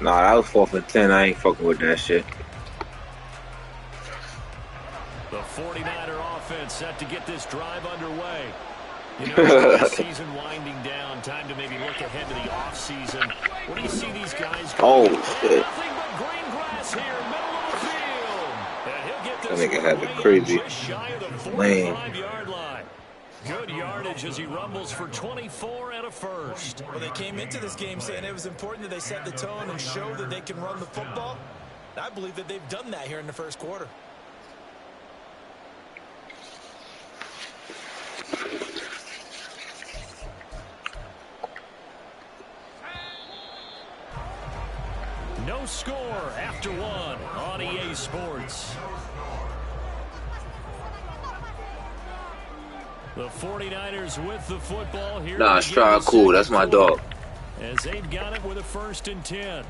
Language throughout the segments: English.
Nah, that was 4th and 10. I ain't fucking with that shit. The 49er offense set to get this drive underway. You know, the season winding down, time to maybe look ahead to the offseason. What do you see these guys going? Oh, shit. Nothing but green grass here, middle of the field. And he'll get That this nigga one had the way crazy just shy of the lane. 45-yard line. Good yardage as he rumbles for 24 and a first. Well, they came into this game saying it was important that they set the tone and show that they can run the football. I believe that they've done that here in the first quarter. No score after one on EA Sports. The 49ers with the football here. Nah, Stroud cool. That's my dog. As they've got it with a 1st and 10.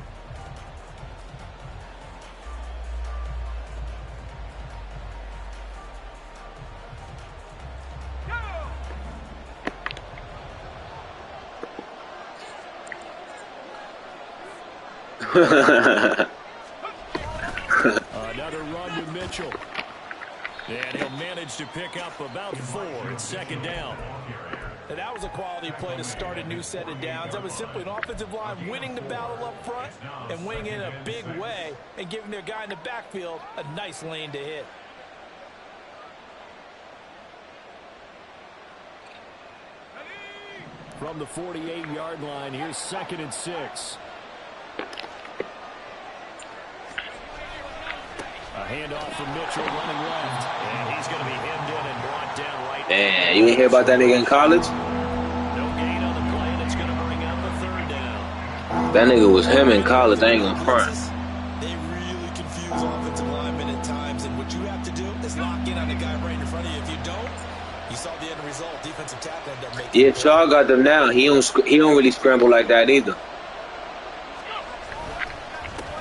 Another run to Mitchell. And he'll manage to pick up about 4. It's 2nd down. And that was a quality play to start a new set of downs. That was simply an offensive line winning the battle up front and winning in a big way and giving their guy in the backfield a nice lane to hit. From the 48-yard line, here's 2nd and 6. A handoff from Mitchell running left. And he's going to be hemmed in and brought down right. Man, you ain't hear about that nigga in college? No gain on the play. That's going to bring up a 3rd down. That nigga was him in college. I ain't gonna front. They really confuse offensive linemen at times. And what you have to do is lock in on the guy right in front of you. If you don't, you saw the end result. Defensive tackle ended up making. Yeah, Shaw got them now. He don't really scramble like that either.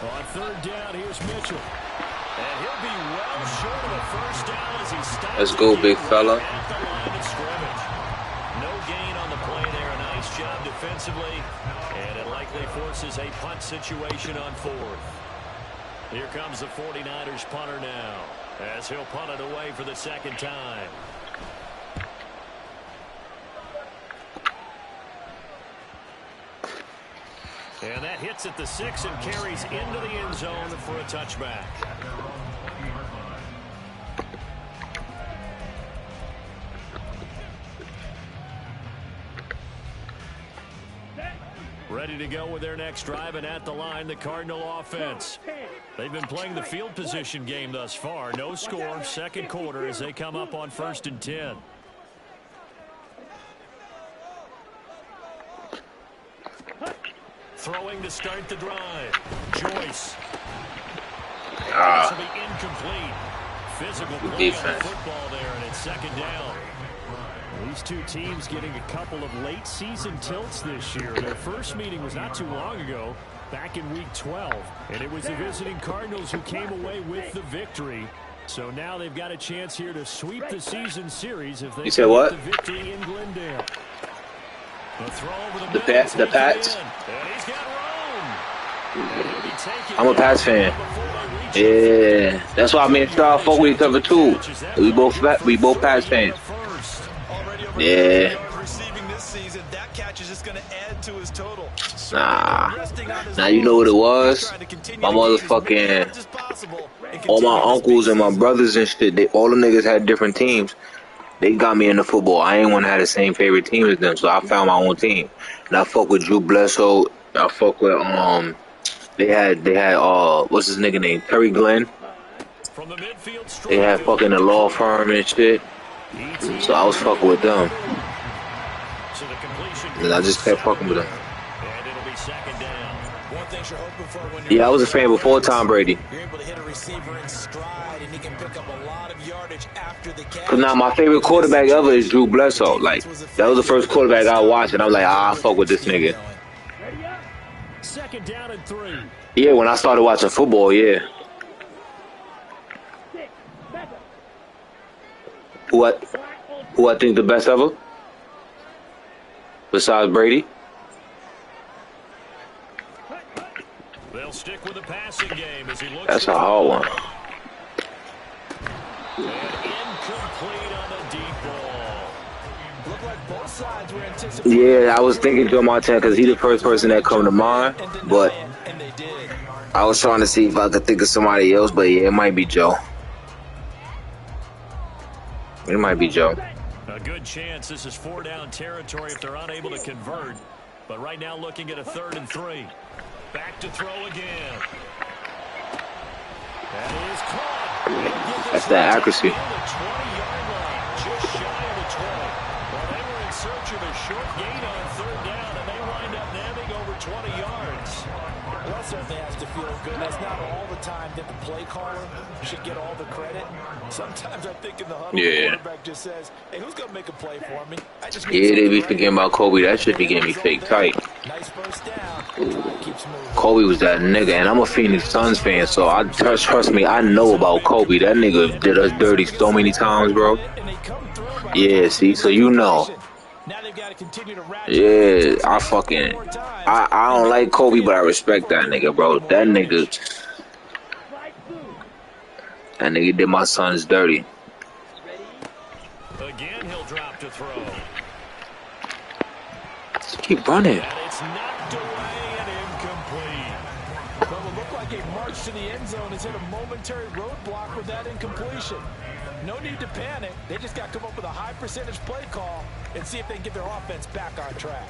On 3rd down, here's Mitchell. And he'll be well short of a 1st down as he stops. Let's go, big fella. At the line of scrimmage. No gain on the play there. A nice job defensively. And it likely forces a punt situation on 4th. Here comes the 49ers punter now, as he'll punt it away for the 2nd time. And that hits at the 6 and carries into the end zone for a touchback. Ready to go with their next drive, and at the line, the Cardinal offense. They've been playing the field position game thus far. No score, 2nd quarter as they come up on 1st and 10. Throwing to start the drive. Joyce. This will be incomplete. Physical play on the football there, and it's 2nd down. These two teams getting a couple of late season tilts this year. Their first meeting was not too long ago, back in week 12. And it was the visiting Cardinals who came away with the victory. So now they've got a chance here to sweep the season series if they get the victory in Glendale. The Pats. I'm a Pats fan. Yeah, that's why me and Stroud fuck with each other too. We both Pats fans. Yeah. Nah, you know what it was? My motherfucking, all my uncles and my brothers and shit, all the niggas had different teams. They got me into football. I ain't want to have the same favorite team as them, so I found my own team. And I fuck with Drew Bledsoe. I fuck with they had what's his nigga name? Terry Glenn. They had fucking a law firm and shit. So I was fucking with them. And I just kept fucking with them. Yeah, I was a fan before Tom Brady. Cause now my favorite quarterback ever is Drew Bledsoe. Like, that was the first quarterback I watched, and I'm like, I fuck with this nigga. 2nd down and 3. Yeah, when I started watching football, yeah. Who I think the best ever? Besides Brady? They'll stick with the passing game as he looks. That's a hard one. And incomplete on the deep ball. Looked like both sides were anticipating. Yeah, I was thinking Joe Montana because he's the first person that come to mind. But I was trying to see if I could think of somebody else. But yeah, it might be Joe. It might be Joe. A good chance this is 4-down territory if they're unable to convert. But right now looking at a 3rd and 3. Back to throw again. That is caught. That's that accuracy. The 20-yard line, just shy of the 20. Well, they were in search of a short gain on 3rd down, and they wind up nabbing over 20 yards. Well, that certainly has to feel good. That's not all the time that the play caller should get all the credit. Sometimes I think in the huddle, the quarterback just says, hey, who's going to make a play for me? Yeah, they be forgetting about Kobe. That shit be getting me fake tight. Nice first down. Keeps moving. Kobe was that nigga, and I'm a Phoenix Suns fan, so I trust me, I know about Kobe. That nigga did us dirty so many times, bro. Yeah, see, so you know. Yeah, I don't like Kobe, but I respect that nigga, bro. That nigga did my sons dirty. Again, he'll drop to throw. Just keep running. And it's knocked away and incomplete. Well, it looked like a march to the end zone has hit a momentary roadblock with that incompletion. No need to panic. They just got to come up with a high percentage play call and see if they can get their offense back on track.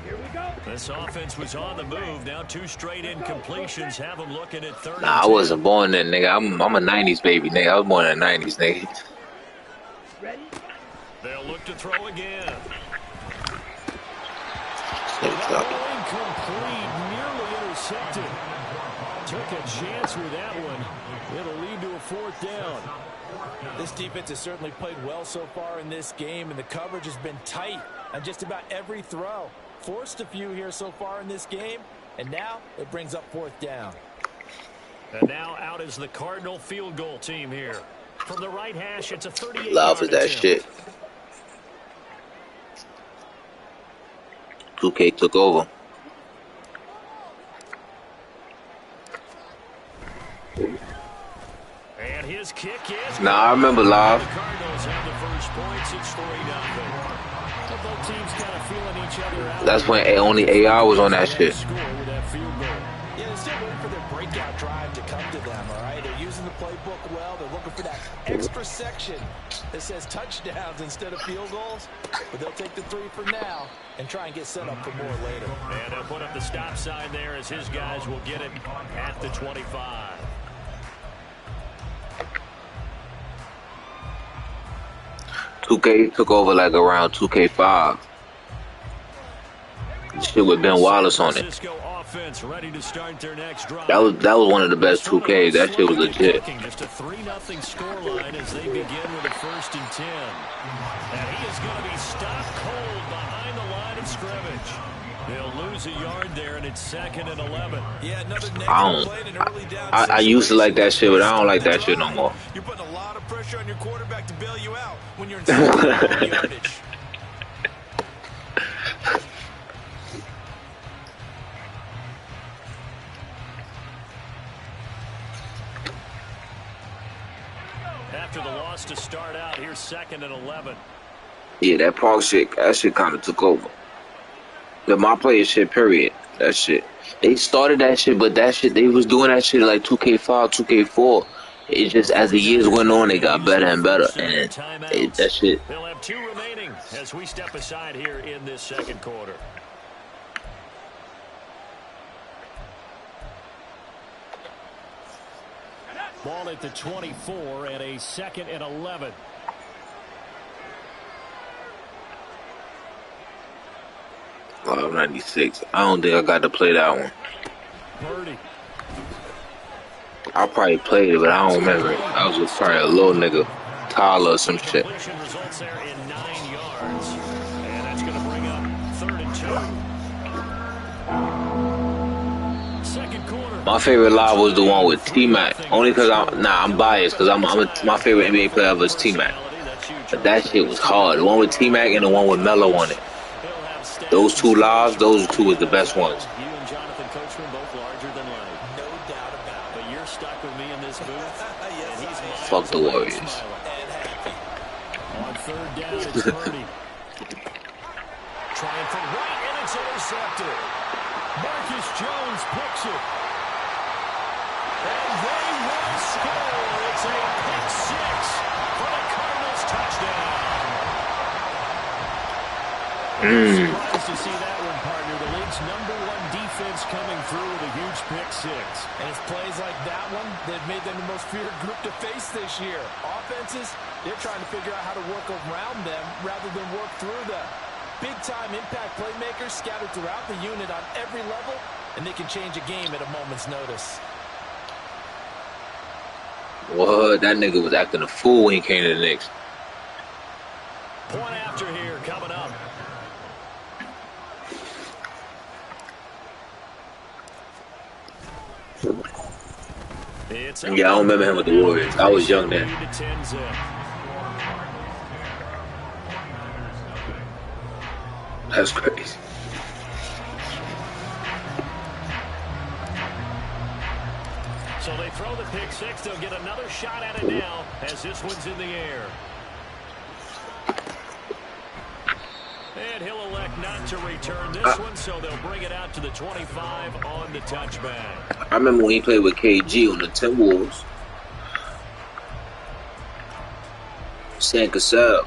Here we go. This offense was on the move. Now 2 straight incompletions have them looking at 3rd. Nah, I wasn't born then, nigga. I'm a 90s baby, nigga. I was born in the 90s, nigga. Ready? They'll look to throw again. Incomplete, nearly intercepted. Took a chance with that one. It'll lead to a 4th down. This defense has certainly played well so far in this game, and the coverage has been tight on just about every throw. Forced a few here so far in this game, and now it brings up 4th down. And now out is the Cardinal field goal team here. From the right hash, it's a 38-yard Love is that attempt. shit. 2K took over. And his kick is Nah, I remember live. The Cardinals have the first points. It's 3-0. Both teams kind of feeling each other out. That's when only AI was on that shit. Yeah, they're still waiting for their breakout drive to come to them, all right? They're using the playbook well. They're looking for that extra section that says touchdowns instead of field goals. But they'll take the 3 for now and try and get set up for more later. And they'll put up the stop sign there as his guys will get it at the 25. $2K took over like around 2K5. Shit with Ben Wallace on it. That was one of the best 2Ks. That shit was legit. Just a 3-0 scoreline as they begin with a 1st and 10. And he is going to be stopped cold behind the line of scrimmage. They'll lose a yard there, and it's 2nd and 11. Yeah, another negative play in early down. I used to like that shit, but I don't like that shit no more. You're putting a lot of pressure on your quarterback to bail you out when you're in yardage. After the loss to start out, here's 2nd and 11. Yeah, that Park shit, that shit kind of took over. The my player shit, period. That shit. They started that shit, but that shit, they was doing that shit like 2K5, 2K4. It just, as the years went on, it got better and better. And that shit. They'll have 2 remaining as we step aside here in this 2nd quarter. Ball at the 24 and a 2nd and 11. Oh, 96. I don't think I got to play that one. Birdie. I probably played it, but I don't remember it. I was probably a little nigga, Tyler or some shit. Results there in 9 yards. And that's going to bring up 3rd and 2. 2nd quarter. My favorite live was the one with T-Mac. Only because I'm biased, because my favorite NBA player was T-Mac. That's you, But that shit was hard. The one with T-Mac and the one with Mello on it. Those two lives, those two was the best ones. You and Jonathan Coachman both larger than life. No doubt about it. But you're stuck with me in this booth. Yes, and he's fuck the Warriors. On third down, it's Purdy. Trying for right, and it's intercepted. Marcus Jones picks it. And they will score. It's a pick six for the Cardinals touchdown. Surprised to see that one, partner. The league's #1 defense coming through with a huge pick six. And it's plays like that one that made them the most feared group to face this year. Offenses, they're trying to figure out how to work around them rather than work through them. Big-time impact playmakers scattered throughout the unit on every level, and they can change a game at a moment's notice. What? That nigga was acting a fool when he came to the Knicks. Point after here coming up. Yeah, I don't remember him with the Warriors. I was young then. That's crazy. So they throw the pick six. They'll get another shot at it now as this one's in the air. And he'll elect not to return this one, so they'll bring it out to the 25 on the touchback. I remember when he played with KG on the Timberwolves. San Cassell.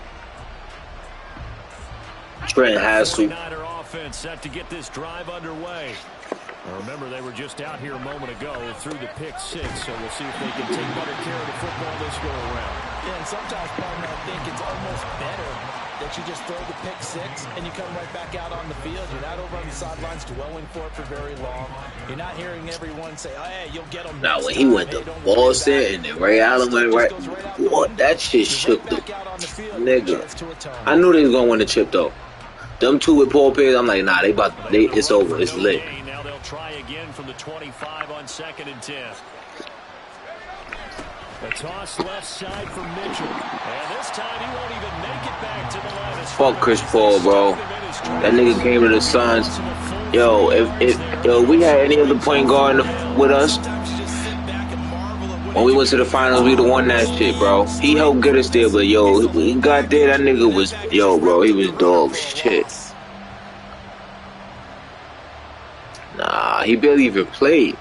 Trent Hassel. Offense set to get this drive underway. Remember, they were just out here a moment ago through the pick six, so we'll see if they can take better care of the football this go around. Yeah, and sometimes, partner, I think it's almost better that you just throw the pick six and you come right back out on the field. You're not over on the sidelines dwelling for it for very long. You're not hearing everyone say, oh, hey, you'll get them. Now, when he went to Boston and then Ray Allen went right, what? That shit shook the nigga. I knew they was going to win the chip, though. Them two with Paul Pierce, I'm like, nah, it's over. It's lit. Now they'll try again from the 25 on 2nd and 10. A toss left side for Mitchell. And this time he won't even make it back to the line. Fuck Chris Paul, bro. That nigga came to the Suns. Yo, if we had any other point guard with us, when we went to the finals, we'd have won that shit, bro. He helped get us there, but yo, when he got there, that nigga was, yo, bro, he was dog shit. Nah, he barely even played.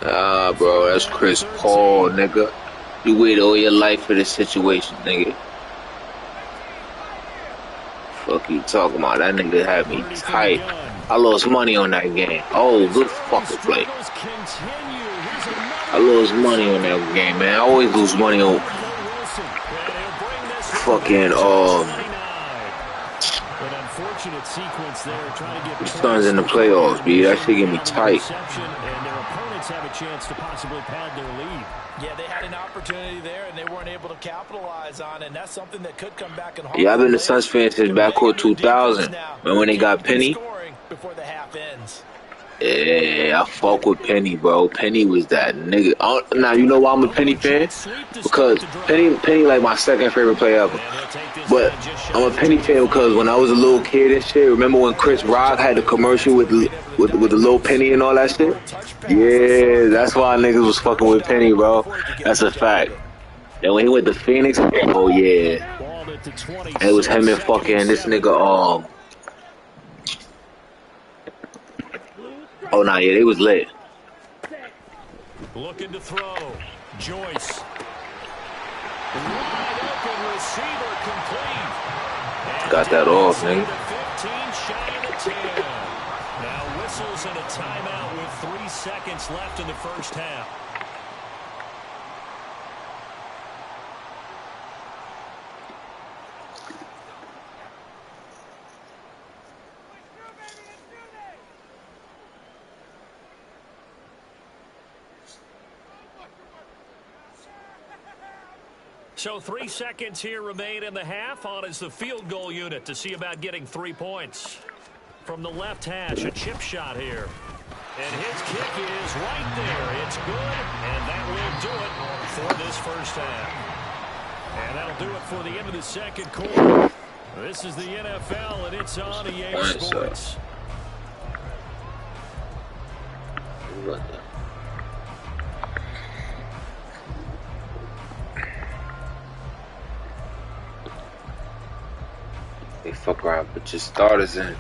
Ah, bro, that's Chris Paul, nigga. You waited all your life for this situation, nigga. Fuck you talking about? That nigga had me tight. I lost money on that game. Oh, good fucking play. I lost money on that game, man. I always lose money on fucking Suns in the playoffs, B. That shit get me tight. Have a chance to possibly pad their lead. Yeah, they had an opportunity there, and they weren't able to capitalize on it, and that's something that could come back and haunt. Yeah, I've been a Suns fan since backcourt 2000. Remember when they got Penny? Before the half ends. Yeah, I fuck with Penny, bro. Penny was that nigga. Now, you know why I'm a Penny fan? Because Penny like my second favorite player ever. But I'm a Penny fan because when I was a little kid and shit, remember when Chris Rock had the commercial with the little Penny and all that shit? Yeah, that's why niggas was fucking with Penny, bro. That's a fact. And when he went to Phoenix, oh yeah. And it was him and fucking this nigga, oh, nah, yeah, they was lit. Looking to throw. Joyce. Wide open receiver complete. Got that off, nigga. 15 shy of the 10. Now whistles and a timeout with 3 seconds left in the first half. So 3 seconds here remain in the half. On is the field goal unit to see about getting 3 points. From the left hash, a chip shot here. And his kick is right there. It's good, and that will do it for this first half. And that'll do it for the end of the second quarter. This is the NFL, and it's on EA Sports. They fuck around, put your starters in.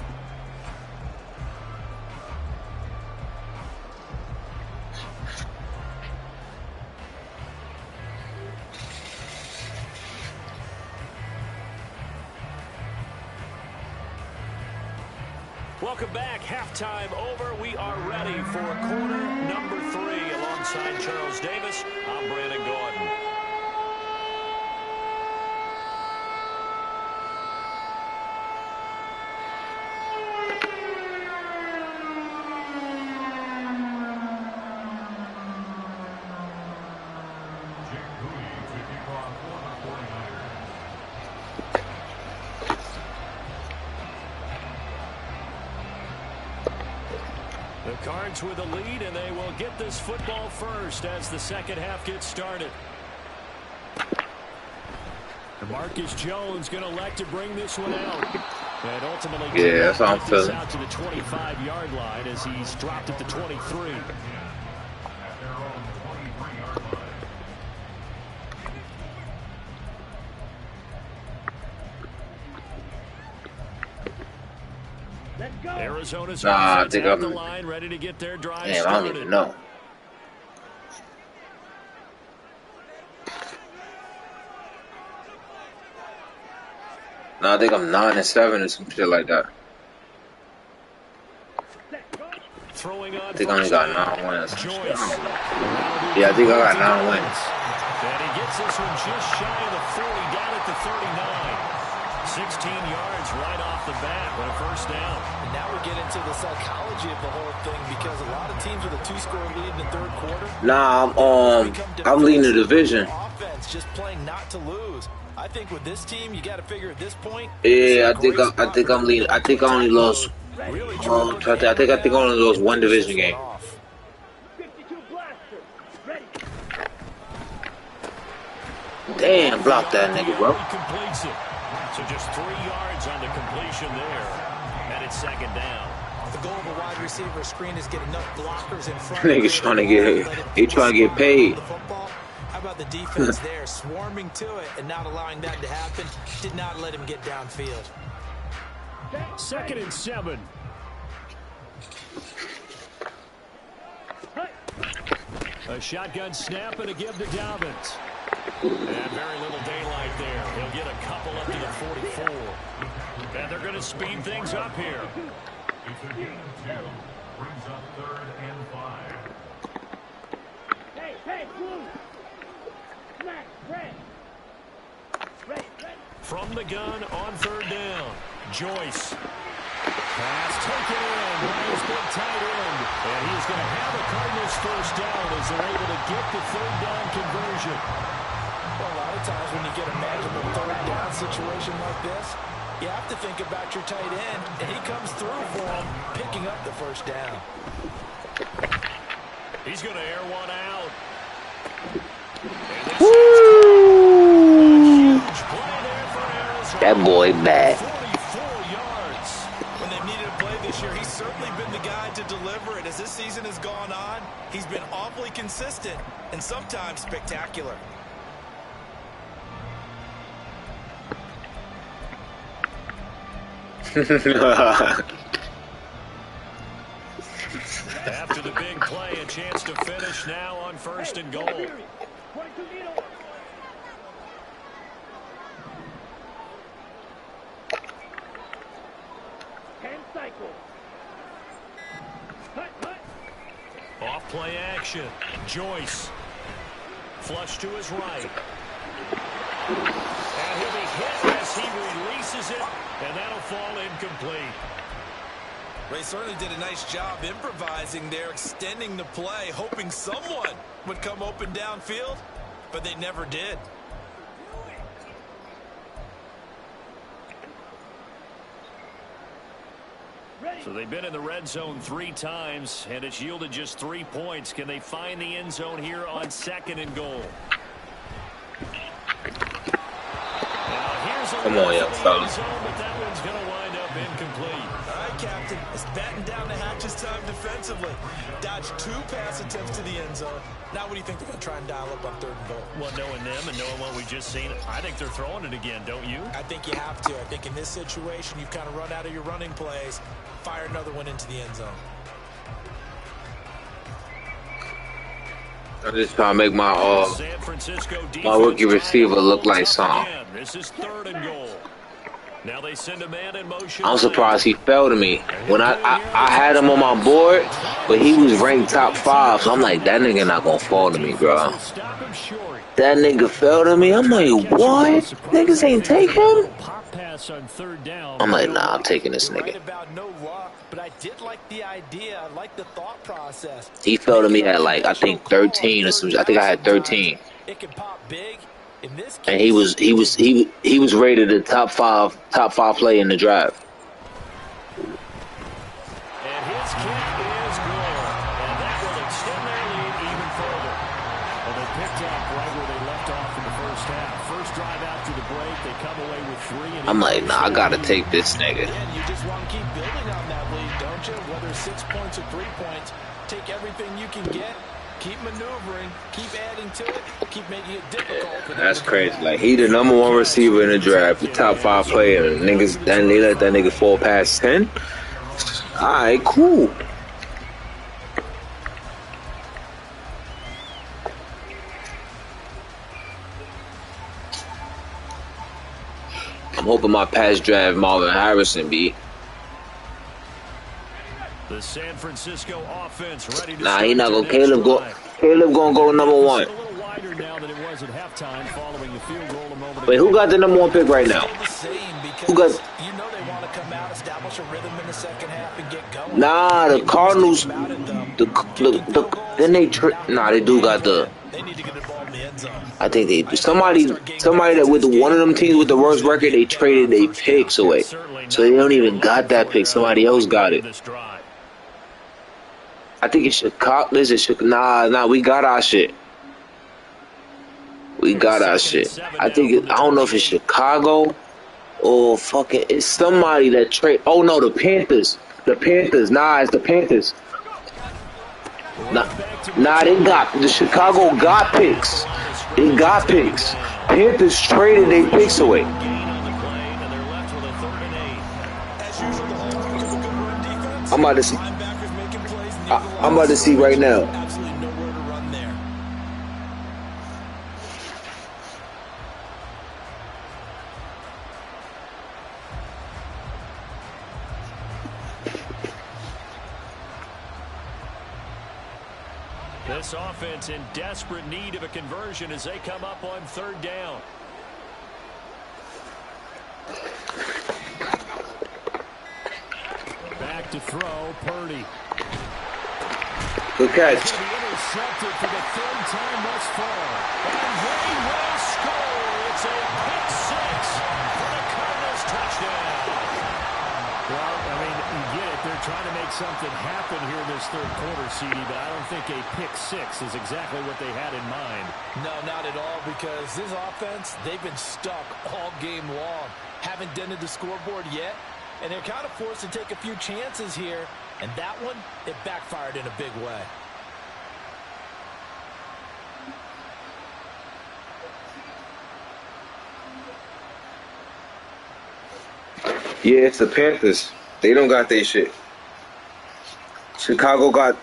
Welcome back. Halftime over. We are ready for quarter number 3. Alongside Charles Davis, I'm Brandon Gordon. The Cards with a lead, and they will get this football first as the second half gets started. Marcus Jones going to elect to bring this one out. And ultimately, that's how I'm feeling. Out to the 25-yard line as he's dropped at the 23. Arizona's I think I'm the line, ready to get their drive damn, started. I don't even know. No, I think I'm 9-7 or some shit like that. I think I only got 9 wins. Yeah, I think I got 9 wins. And he gets this one just shy of the 40, down at the 39. 16 yards right off the bat with a first down. And now we get into the psychology of the whole thing because a lot of teams with a 2-score lead in the third quarter. Nah, I'm leading the division. Offense just playing not to lose. I think with this team, you got to figure at this point. Yeah, I think I'm leading. I think I only lost. I think I only lost 1 division game. Damn, block that nigga, bro. So just 3 yards on the completion there, and it's second down. The goal of a wide receiver screen is get enough blockers in front. Niggas trying to get paid. How about the defense there, swarming to it and not allowing that to happen? Did not let him get downfield. 2nd and 7. A shotgun snap and a give to Dobbins. And very little daylight there. He'll get a couple up to the 44. And they're going to speed things up here. Brings up 3rd and 5. Hey, From the gun on 3rd down. Joyce. Pass taken in. Ryan's big tight end. And he's going to have a Cardinals first down as they're able to get the 3rd down conversion. Well, a lot of times when you get a manageable 3rd down situation like this, you have to think about your tight end, and he comes through for him, picking up the first down. He's going to air one out. Woo! That boy bad. 44 yards. When they've needed a play this year, he's certainly been the guy to deliver it. As this season has gone on, he's been awfully consistent and sometimes spectacular. After the big play, a chance to finish now on 1st and goal. Off play action. Joyce. Flush to his right. And he'll be hit as he releases it, and that'll fall incomplete. Ray certainly did a nice job improvising there, extending the play, hoping someone would come open downfield, but they never did. So they've been in the red zone 3 times, and it's yielded just 3 points. Can they find the end zone here on 2nd and goal? Come on, young fella. But that one's going to wind up incomplete. All right, Captain. It's batten down the hatches time defensively. Dodged 2 pass attempts to the end zone. Now what do you think they're going to try and dial up on 3rd and goal? Well, knowing them and knowing what we just seen, I think they're throwing it again, don't you? I think you have to. I think in this situation, you've kind of run out of your running plays. Fire another one into the end zone. I'm just trying to make my rookie receiver look like something. This is 3rd and goal. Now they send a man in motion. I'm surprised he fell to me. When I had him on my board, but he was ranked top 5, so I'm like, that nigga not gonna fall to me, bro. That nigga fell to me. I'm like, what? Niggas ain't take him? I'm like, nah, I'm taking this nigga. But I did like the idea. I like the thought process. He fell to me at like, I think 13 or something. I think I had 13. It can pop big. In this case, And he was rated a top five play in the draft. And his kick is good. And that will extend their lead even further. Well, they picked up right where they left off in the first half. First drive after the break, they come away with 3. And I'm like, nah, I gotta take this nigga. you just want to keep building on that lead, don't you? Whether it's 6 points or 3 points, take everything you can get. Keep maneuvering, keep adding to it, keep making it difficult. That's crazy. Like, he the #1 receiver in the draft, the top 5 player, and niggas, then they let that nigga fall past 10. All right, cool. I'm hoping my past draft Marvin Harrison beat. The San Francisco offense ready to Nah, he not gonna. Caleb gonna go #1. Wait, who got the #1 pick right now? Who got? You know they want to come out, establish a rhythm in the second half, and get going. Nah, the Cardinals. Then they nah, they do got the. They need to get the ball in the end zone. I think they do. Somebody that with one of them teams with the worst record, they traded their picks away, so they don't even got that pick. Somebody else got it. I think it's Chicago. This is Chicago. Nah, we got our shit. We got our shit. I think I don't know if it's Chicago or fucking it's somebody that trade. Oh no, the Panthers. The Panthers. Nah, it's the Panthers. Nah, they got the Chicago got picks. They got picks. Panthers traded their picks away. I'm about to see. I'm about to see right now. Absolutely nowhere to run there. This offense in desperate need of a conversion as they come up on 3rd down. Back to throw, Purdy. Good catch. Intercepted for the 3rd time thus far. And they will score. It's a pick 6 for the Cardinals touchdown. Well, I mean, you get it. They're trying to make something happen here in this 3rd quarter, CD, but I don't think a pick 6 is exactly what they had in mind. No, not at all, because this offense, they've been stuck all game long. Haven't dented the scoreboard yet, and they're kind of forced to take a few chances here. And that one, it backfired in a big way. Yeah, it's the Panthers. They don't got their shit. Chicago got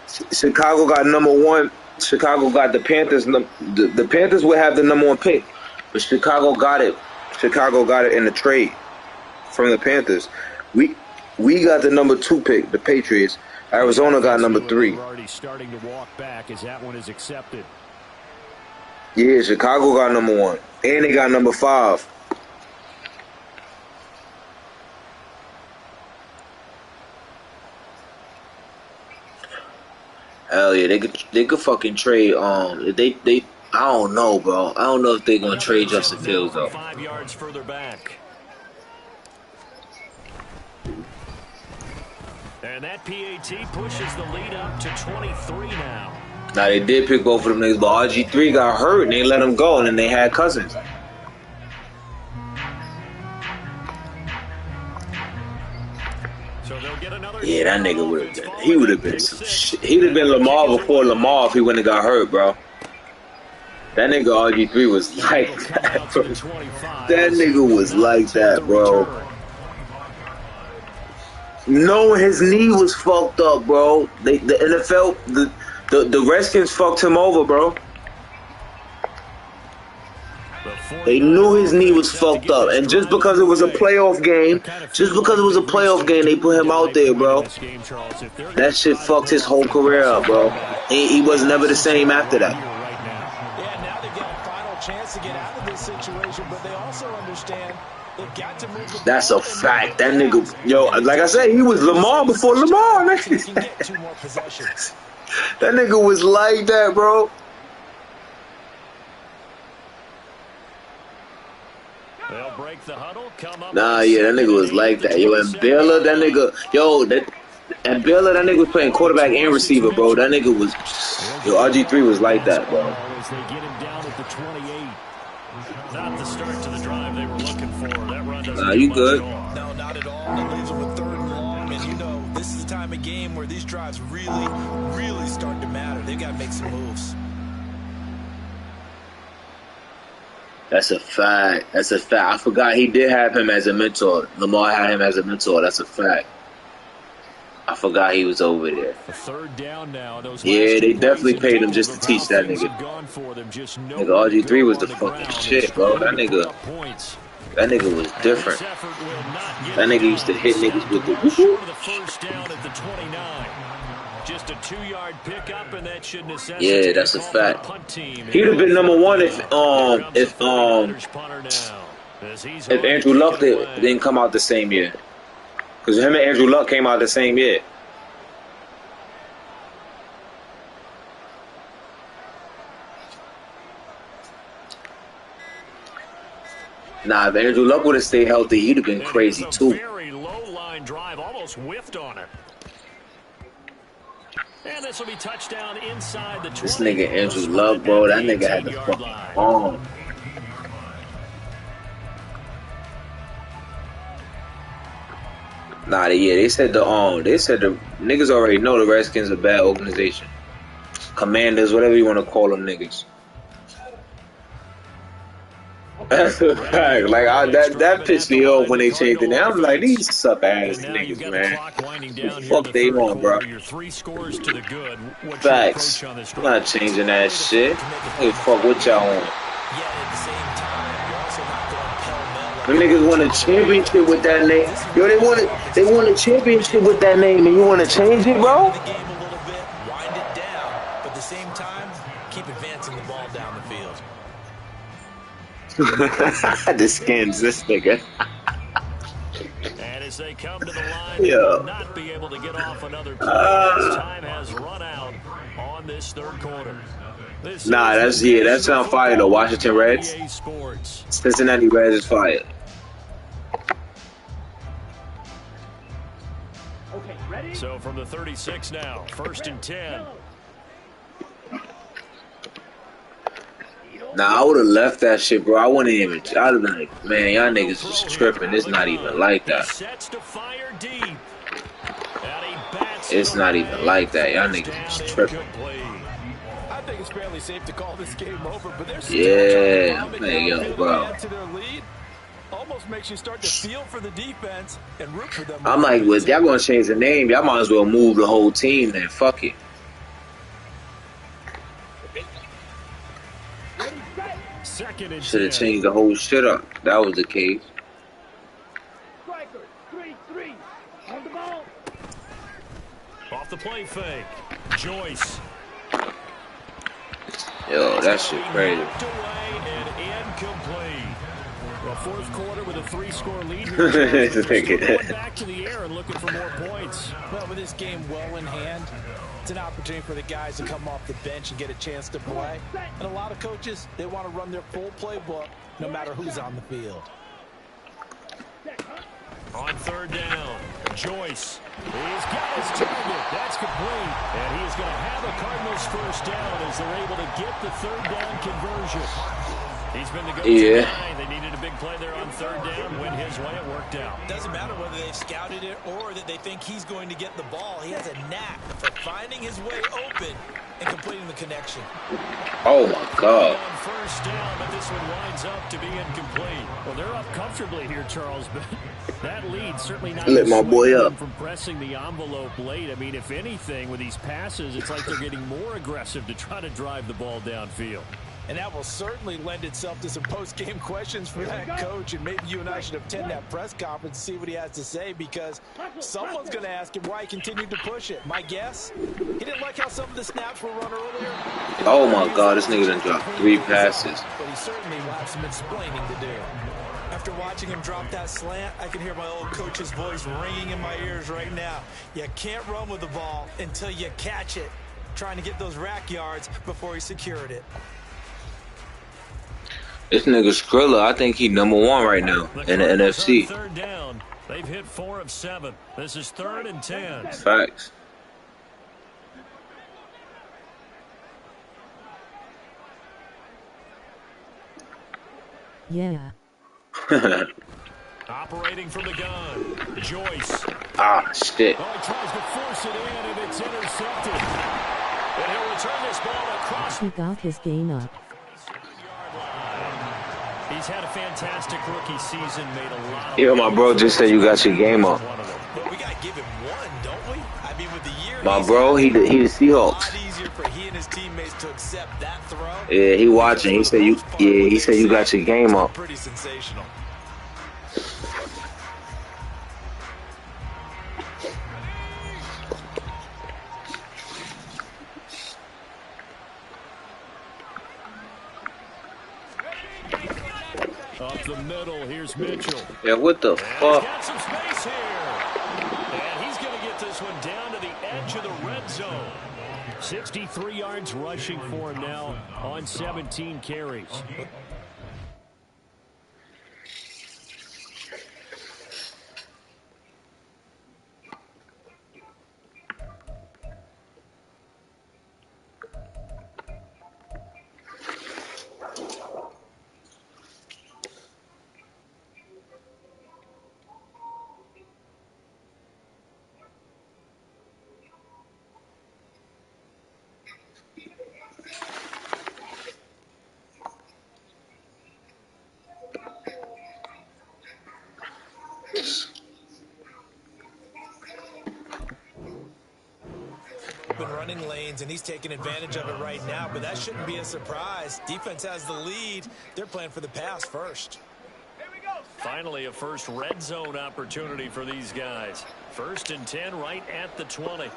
#1. Chicago got the Panthers. The Panthers would have the #1 pick, but Chicago got it. Chicago got it in the trade from the Panthers. We got the #2 pick, the Patriots. Arizona got #3. Already starting to walk back as that one is accepted. Yeah, Chicago got #1, and they got #5. Hell yeah, they could fucking trade. They I don't know, bro. I don't know if they're gonna trade Justin Fields though. 5 yards further back. And that PAT pushes the lead up to 23 now. Now they did pick both of them niggas, but RG3 got hurt and they let him go, and then they had Cousins. Yeah, that nigga would have been. He would have been some shit. He'd have been Lamar before Lamar if he wouldn't have got hurt, bro. That nigga RG3 was like that, bro. That nigga was like that, bro. No, his knee was fucked up, bro. The NFL, the Redskins fucked him over, bro. They knew his knee was fucked up, and just because it was a playoff game, they put him out there, bro. That shit fucked his whole career up, bro. He was never the same after that. Yeah, now they get a final chance to get out of this situation, but they also understand they've got to move the ball. That's a fact. That nigga, yo, like I said, he was Lamar before Lamar, man. That nigga was like that, bro. They'll break the huddle, come up. Nah, yeah, that nigga was like that. Yo, and Baylor, that nigga, and Baylor, that nigga was playing quarterback and receiver, bro. That nigga was, yo, RG3 was like that, bro. As they get him down at the 28. Not the start to the drive they were looking for. That run doesn't Nah, you good. No, not at all. It leaves them with 3rd and long, and you know, this is the time of game where these drives really start to matter. They've got to make some moves. That's a fact. That's a fact. I forgot he did have him as a mentor. Lamar had him as a mentor. That's a fact. I forgot he was over there. A 3rd down now. Yeah, they definitely paid him just to teach that nigga. Nigga, RG3 was the fucking shit, bro. That nigga was different. That nigga used to hit niggas with the whoop. First down at the 29. Just a 2-yard pickup, and that should necessitate. Yeah, that's a fact. He'd have been number 1 if Andrew Luck didn't come out the same year. Because him and Andrew Luck came out the same year. Nah, if Andrew Luck would have stayed healthy, he'd have been crazy too. Very low line drive, almost whiffed on it. And this will be touchdown inside the 20. This nigga Andrew Luck, bro, that nigga had the fucking bomb. Nah, yeah, they said the niggas already know the Redskins are a bad organization. Commanders, whatever you want to call them niggas. That's a fact. Like that pissed me off when they changed it. I'm like, these suck ass niggas, man. Fuck they on, bro. Facts. I'm not changing that shit. Hey, fuck what y'all on. Them niggas won a championship with that name. Yo, they won a championship with that name, and you want to change it, bro? Wind it down, but at the same time, keep advancing the ball down the field. The skins, this nigga. And as they come to the line, yeah. they will not be able to get off another play. Time has run out on this 3rd quarter. Nah, that sound fire though. Washington Reds. Cincinnati Reds is fire. So from the 36 now, 1st and 10. Nah, I would have left that shit, bro. I wouldn't even. I'd have been like, man, y'all niggas is tripping. It's not even like that. It's not even like that. Y'all niggas is tripping. I think it's fairly safe to call this game over, but there's man, yo, bro. Almost makes you start to feel for the defense and root for them. I'm like, well, y'all gonna change the name, y'all might as well move the whole team then. Fuck it. Should have changed the whole shit up. That was the case. Off the play fake. Joyce. Yo, that shit crazy. Well, 4th quarter with a 3-score lead here. Back to the air and looking for more points. Well, with this game well in hand, it's an opportunity for the guys to come off the bench and get a chance to play. And a lot of coaches, they want to run their full playbook no matter who's on the field. On 3rd down, Joyce. He's got his target. That's complete. And he is going to have a Cardinals 1st down as they're able to get the 3rd down conversion. He's been the go-to guy. They needed a big play there on third down. Went his way. It worked out. Doesn't matter whether they've scouted it or that they think he's going to get the ball. He has a knack for finding his way open and completing the connection. Oh, my God. On first down, but this one winds up to be incomplete. Well, they're up comfortably here, Charles, but that lead certainly not let my boy up from pressing the envelope late. I mean, if anything, with these passes, it's like they're getting more aggressive to try to drive the ball downfield. And that will certainly lend itself to some post-game questions for that coach. And maybe you and I should attend that press conference and see what he has to say, because someone's going to ask him why he continued to push it. My guess, he didn't like how some of the snaps were run earlier. Oh, my God. This nigga done dropped 3 passes. But he certainly will have some explaining to do. After watching him drop that slant, I can hear my old coach's voice ringing in my ears right now. You can't run with the ball until you catch it. Trying to get those rack yards before he secured it. This nigga Skrilla, I think he #1 right now in the NFC. Third down. They've hit 4 of 7. This is 3rd and 10. Facts. Yeah. Operating from the gun. Joyce. Ah, shit. Oh, he tries to force it in, and it's intercepted. And he'll return this ball across. He got his gain up. He's had a fantastic rookie season, made a lot of... Yeah, my bro just said you got your game up. But we got to give him one, don't we? I mean, with the year... My bro, he the Seahawks. A lot easier for he and his teammates to accept that throw. Yeah, he watching. He said you got your game up. Pretty sensational. Up the middle, here's Mitchell. Yeah, what the fuck? He's got some space here. And he's going to get this one down to the edge of the red zone. 63 yards rushing for him now on 17 carries. Been running lanes, and he's taking advantage of it right now, but that shouldn't be a surprise. Defense has the lead. They're playing for the pass first. Finally, a first red zone opportunity for these guys. 1st and 10 right at the 20.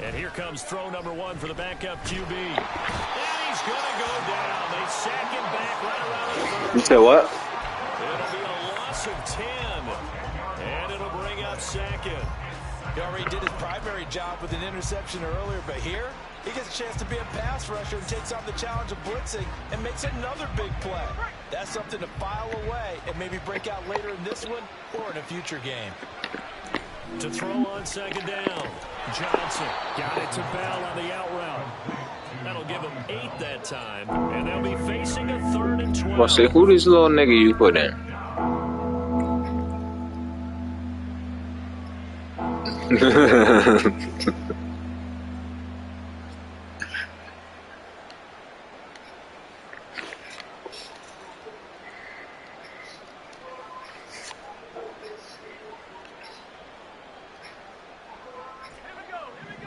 And here comes throw number 1 for the backup QB. And he's going to go down. They sack him back right around the 30. You said what? It'll be a loss of 10. And it'll bring up 2nd. He already did his primary job with an interception earlier, but here he gets a chance to be a pass rusher and takes on the challenge of blitzing and makes another big play. That's something to file away and maybe break out later in this one or in a future game. To throw on 2nd down. Johnson got it to Bell on the out route. That'll give him 8 that time. And they'll be facing a 3rd and 12. Well, say, who this little nigga you put in?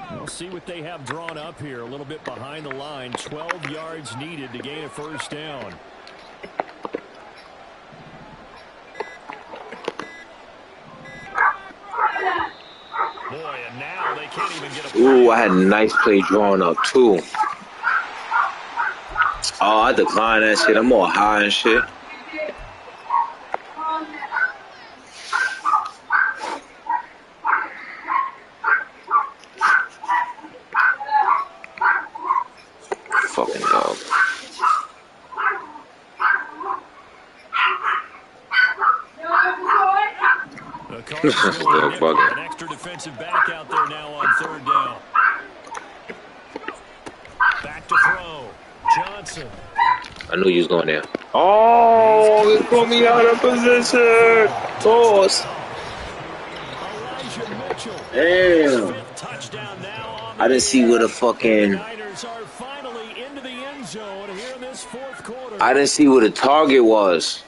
We'll see what they have drawn up here. A little bit behind the line. 12 yards needed to gain a 1st down. Boy, and now they can't even get a... Ooh, I had a nice play drawn up, too. Oh, I declined that shit. I'm all high and shit. Fucking dog. Cards is going to nickel. An extra defensive back out there now on third down. Back to throw. Johnson. I knew you was going there. Oh, it put me out of position. Toss. Damn. I didn't see where the fucking... I didn't see where the target was.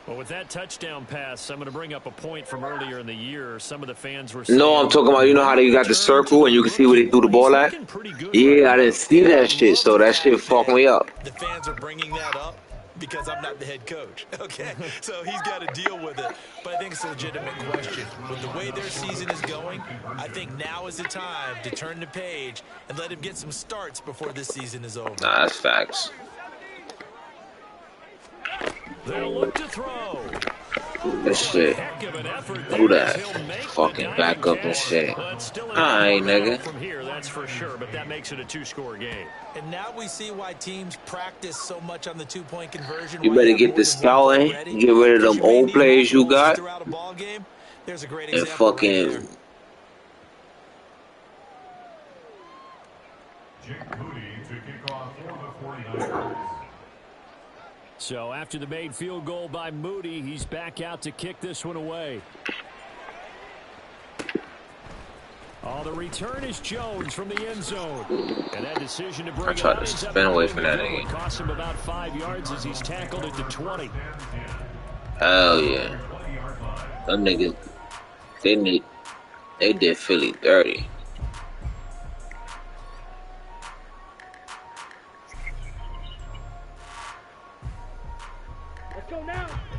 Well, with that touchdown pass, I'm going to bring up a point from earlier in the year. Some of the fans were saying... No, I'm talking about, you know how they got the circle and you can see where they threw the ball at? Yeah, I didn't see that shit, so that shit fucked me up. The fans are bringing that up because I'm not the head coach, okay? So he's got to deal with it. But I think it's a legitimate question. With the way their season is going, I think now is the time to turn the page and let him get some starts before this season is over. Nah, that's facts. They'll look to throw. This shit. Who that? Fucking back up and shit. Alright, nigga. From here, that's for sure, but that makes it a two-score game. And now we see why teams practice so much on the two-point conversion. You better get the scouting, get rid of them old players you got, and fucking... So after the made field goal by Moody, he's back out to kick this one away. Oh, the return is Jones from the end zone. And that decision to bring I tried to spin away from that nigga. Cost him about 5 yards as he's tackled at the 20. Hell yeah. Them niggas, they did Philly dirty.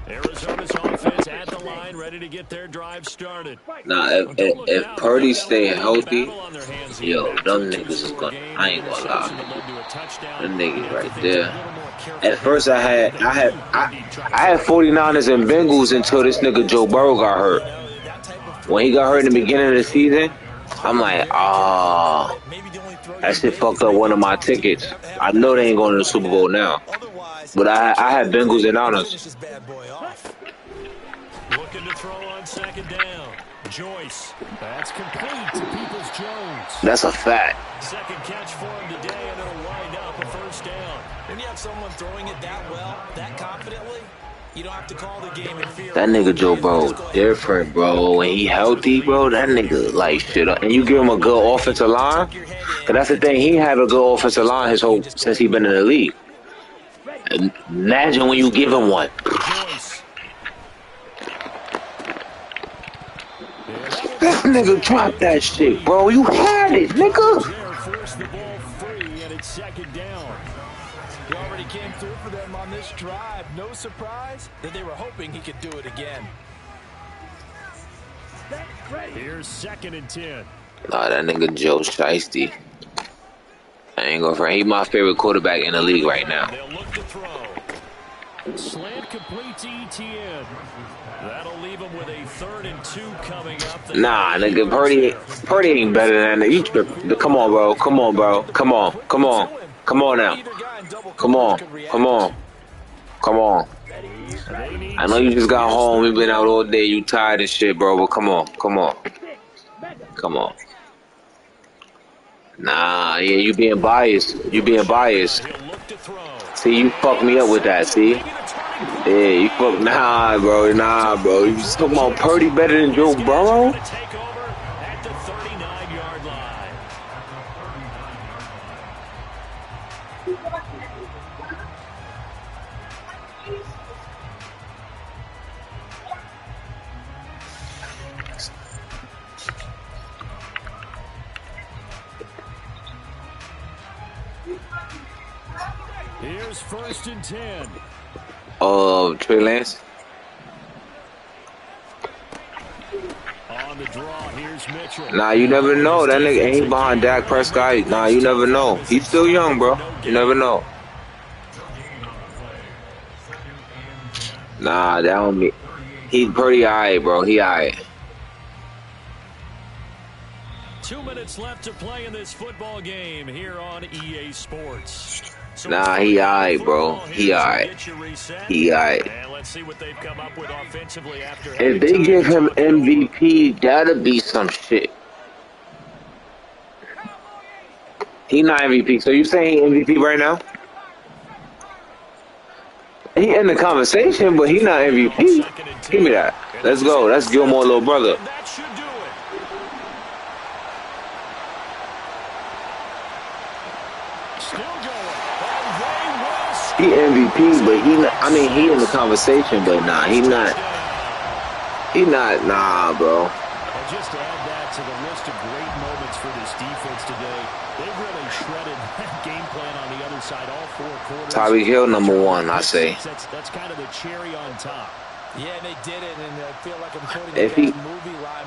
Arizona's offense at the line, ready to get their drive started. Nah, if Purdy stay healthy, yo, them niggas is gonna. I ain't gonna lie. Them niggas right there. At first, I had 49ers and Bengals until this nigga Joe Burrow got hurt. When he got hurt in the beginning of the season, I'm like, ah, that shit fucked up one of my tickets. I know they ain't going to the Super Bowl now. But I had Bengals and honors. Looking to throw on second down. Joyce. That's complete to Peoples-Jones. That's a fact. Second catch for him today, and it'll wind up a first down. When you have someone throwing it that well, that confidently, you don't have to call the game in fear. That nigga Joe Burrow different, bro. When he healthy, bro, that nigga like shit up. And you give him a good offensive line, cause that's the thing. He had a good offensive line since he been in the league. Imagine when you give him one. That nigga dropped that shit, bro. You had it, nigga. Forced the ball free, and it's second down. He already came through for them on this drive. No surprise that they were hoping he could do it again. Here's second and 10. Nah, that nigga Joe Shiesty. I ain't gonna front. He my favorite quarterback in the league right now. They'll look to throw. Slant complete to ETN. That'll leave him with a 3rd and 2 coming up. Nah, nigga, Purdy ain't better than that. You tripping. Come on, bro. Come on, bro. Come on. Come on. Come on now. Come on. Come on. Come on. I know you just got home. You been out all day. You tired and shit, bro. But come on. Come on. Come on. Nah, yeah, you being biased. You being biased. See, you fucked me up with that, see? Yeah, you fucked. Nah, bro. Nah, bro. You just talking about Purdy better than Joe Burrow? Here's 1st and 10. Trey Lance. On the draw, here's Mitchell. Nah, you never know. That nigga ain't behind Dak Prescott. Nah, you never know. He's still young, bro. You never know. Nah, that don't mean he's pretty alright, bro. He alright. 2 minutes left to play in this football game here on EA Sports. Nah, he alright, bro. He alright. He alright. Let's see what they've come up with offensively after If they give him MVP, that'll be some shit. He not MVP. So you saying he MVP right now? He in the conversation, but he not MVP. Give me that. Let's go. That's Gilmore, little brother. He MVP, but he not, I mean, he in the conversation, but nah, he not. He not, nah, bro. And just to add that to the list of great moments for this defense today, they've really shredded that game plan on the other side all 4 quarters. Tyreek Hill, #1, I say. That's kind of the cherry on top. Yeah, they did it, and I feel like I'm quoting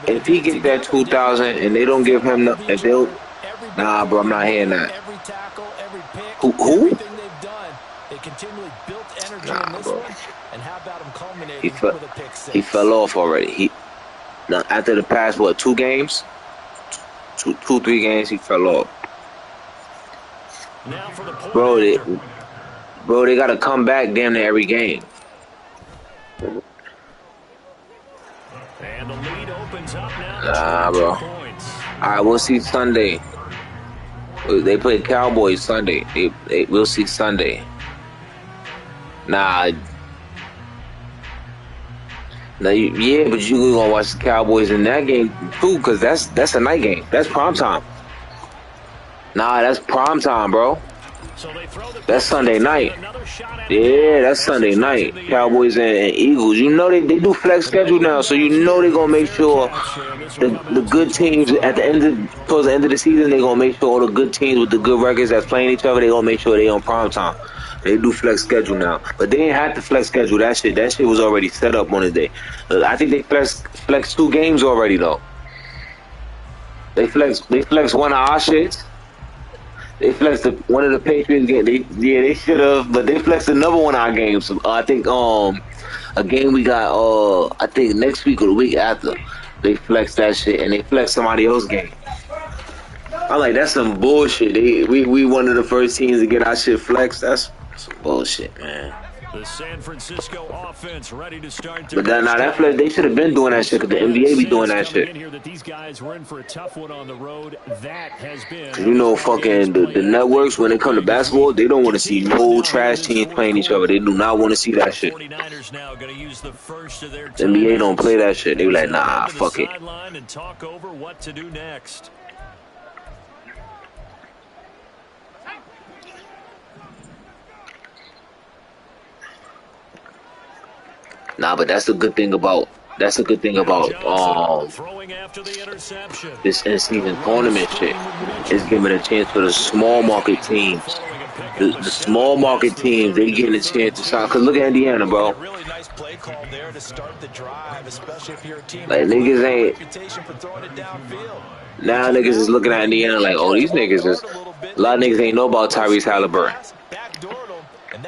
if he get that 2,000 and they don't give him if they'll, nah, bro, I'm not hearing that. Every tackle, every pick, who? everything they've done, they continually built energy in this one. And how about him culminating with a pick 6? He fell off already. Now after the past 2 games, 3 games, he fell off. Now for the bro, they gotta come back damn near every game. And the lead opens up now. Nah, bro. Alright, we'll see Sunday. They play Cowboys Sunday. We'll see Sunday. Nah, yeah, but you gonna watch the Cowboys in that game too, cause that's a night game. That's prime time. Nah, that's prime time, bro. That's Sunday night. Yeah, that's Sunday night. Cowboys and Eagles. You know they do flex schedule now, so you know they gonna make sure the good teams at the end towards the end of the season, they gonna make sure all the good teams with the good records that's playing each other, they gonna make sure they on prime time. They do flex schedule now, but they didn't have to flex schedule that shit. That shit was already set up on the day. I think they flex 2 games already though. They flex one of our shits. They flexed one of the Patriots games. They should have, but they flexed another one of our games. I think a game we got I think next week or the week after. They flexed that shit and they flexed somebody else's game. I'm like, that's some bullshit. We one of the first teams to get our shit flexed. That's some bullshit, man. The San Francisco offense ready to start. But that flex, they should have been doing that shit, because the NBA be doing that shit. These guys were in for a tough one on the road. That has been. You know, fucking the networks, when it comes to basketball, they don't want to see no trash teams playing each other. They do not want to see that shit. The NBA don't play that shit. They be like, nah, fuck it. And talk over what to do next. Nah, but that's a good thing about this in-season tournament shit. It's giving a chance for the small market teams. The small market teams, they getting a chance to shine. Cause look at Indiana, bro. Like niggas ain't. Now niggas is looking at Indiana like, oh, these niggas is. A lot of niggas ain't know about Tyrese Halliburton.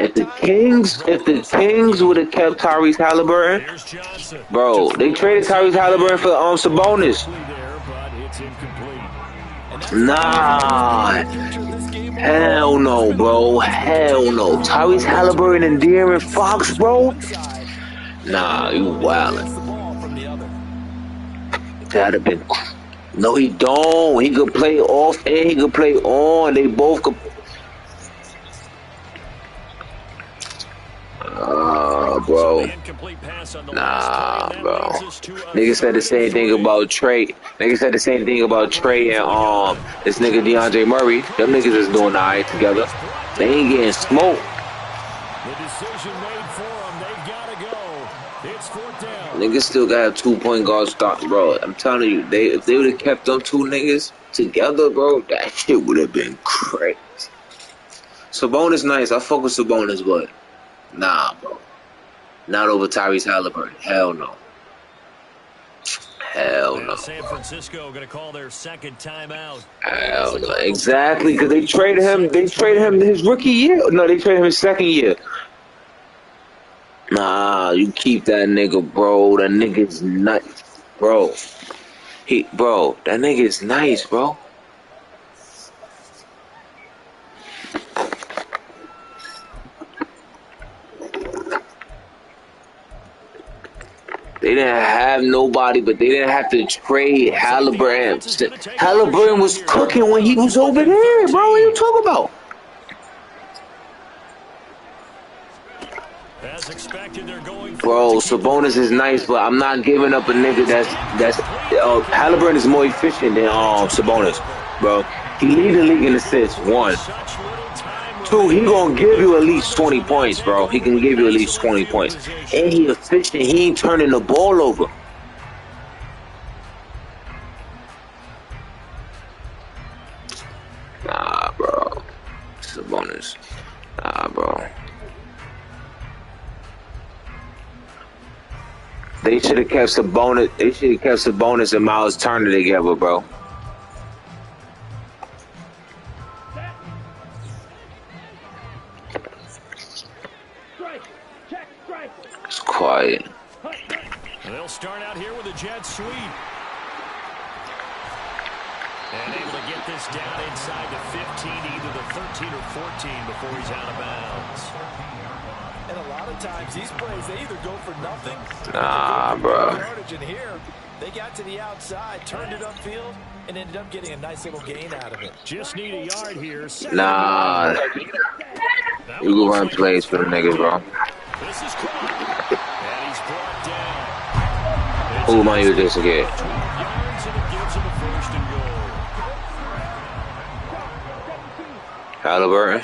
If the Kings would have kept Tyrese Halliburton, bro, they traded Tyrese Halliburton for Sabonis. Nah, hell no, bro, hell no. Tyrese Halliburton and De'Aaron Fox, bro. Nah, you wildin'. That'd have been. No, he don't. He could play off and he could play on. They both could. Bro. Nah, bro. Niggas said the same thing about Trey. Niggas said the same thing about Trey and this nigga DeAndre Murray. Them niggas is doing alright together. They ain't getting smoked. The decision made for them. They've got to go. It's 4th down. Niggas still got 2-point guard stock, bro. I'm telling you, if they would have kept them 2 niggas together, bro, that shit would have been crazy. Sabonis nice. I fuck with Sabonis, but nah, bro. Not over Tyrese Halliburton. Hell no. Hell no. San Francisco going to call their second timeout. Hell no. Exactly, because they traded him. They traded him his rookie year. No, they traded him his second year. Nah, you keep that nigga, bro. That nigga's nuts, bro. That nigga's nice, bro. They didn't have nobody, but they didn't have to trade Halliburton. Halliburton was cooking when he was over there, bro. What are you talking about? As expected, they're going Bro, Sabonis is nice, but I'm not giving up a nigga that's Halliburton is more efficient than Sabonis, bro. He lead the league in assists. 1. 2, he gonna give you at least 20 points, bro. He can give you at least 20 points. And he efficient. He ain't turning the ball over. Nah, bro. Sabonis. Nah, bro. They should have kept Sabonis. They should have kept Sabonis and Miles Turner together, bro. It's quiet. They'll start out here with a jet sweep. And able to get this down inside the 15, either the 13 or 14 before he's out of bounds. And a lot of times these plays, they either go for nothing. Nah, bro. And here, they got to the outside, turned it upfield, and ended up getting a nice little gain out of it. Just need a yard here. Nah. You can run plays for them niggas, bro. This is caught. And he's brought down. Who am I using this again? Halliburton?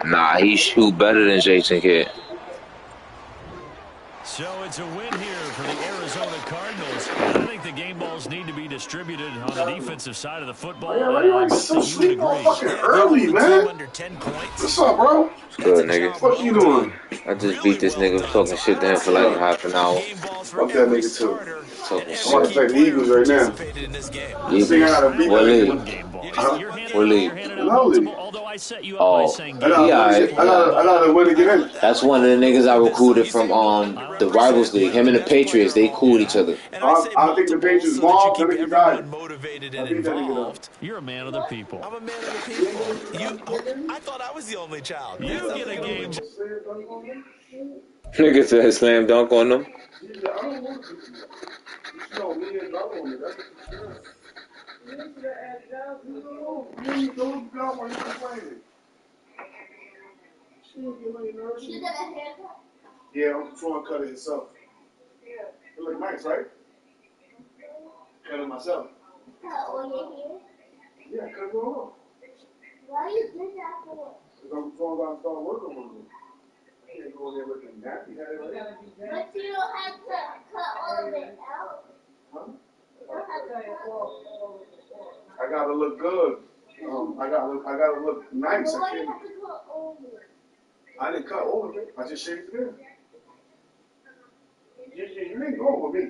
Nah, he shoot better than Jason Kidd. So it's a win here for the Arizona Cardinals. I think the game balls need to be distributed on the defensive side of the football. Yeah, why you like so sleep all fucking early, man? What's up, bro? What's good, nigga? What you doing? I just beat this nigga talking shit to him for like half an hour. Fuck that nigga too. Talking I want to play the Eagles right now. Eagles? What league? What league? Oh, I gotta win to get in. that's one of the niggas I recruited from the Rivals League. Him and the Patriots, they cool each other. I think the Patriots involved. I think he died. Motivated and involved. You're a man of the people. I'm a man of the people. I thought I was the only child. You get a game. Nigga said slam dunk on them. Yeah, I'm trying to cut it yourself. It look nice, right? Cut it myself. Yeah, cut it all off. Why you did that for? Because I'm trying to start working on it. I can't go in there looking nappy. But you don't have to cut all of it out. Huh? You don't have to cut all of it out. I gotta look good. I gotta look nice. Why do you have to cut all of it? I didn't cut all of it. I just shaved it in. You ain't going with me.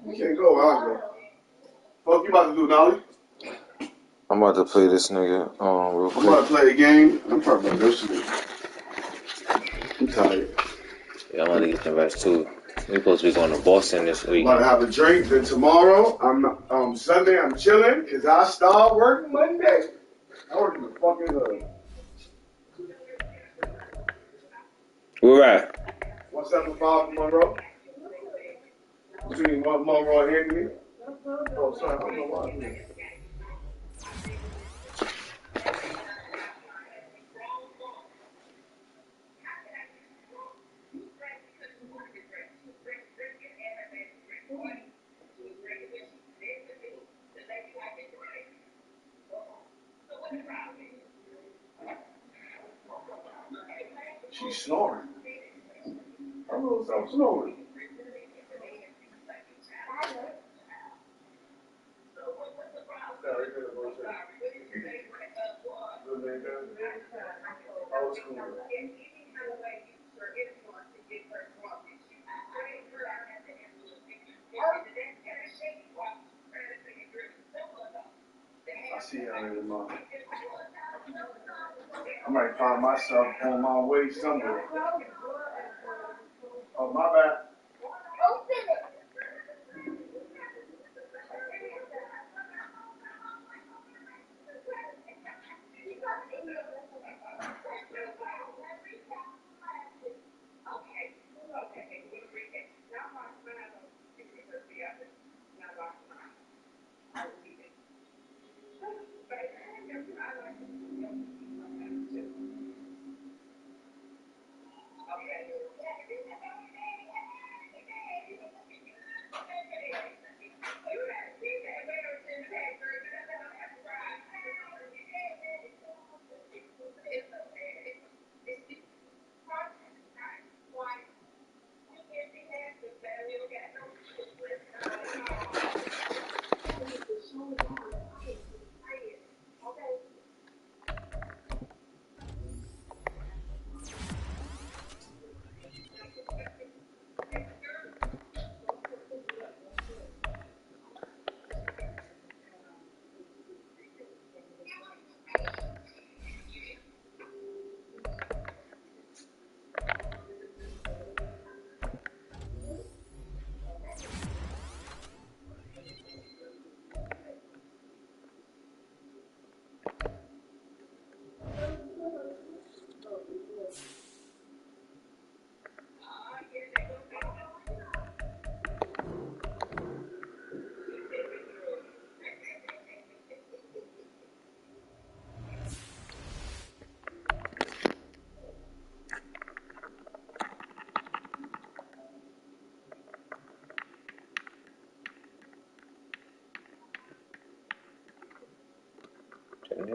You can't go. I'll go. Fuck you about to do, Nolly? I'm about to play this nigga real quick. I'm about to play a game. I'm probably about to go sleep. I'm tired. Yeah, I'm about to get some rest too. We supposed to be going to Boston this week. I'm about to have a drink. Then tomorrow, Sunday, I'm chilling because I start working Monday. I work in the fucking hood. Where at? 175 from Monroe. Between Monroe and Anthony. Oh, sorry. I don't know why I'm here. She's snoring. I don't know stop snoring. I see how it is, Mom. I might find myself on my way somewhere. Oh, my bad. Open it.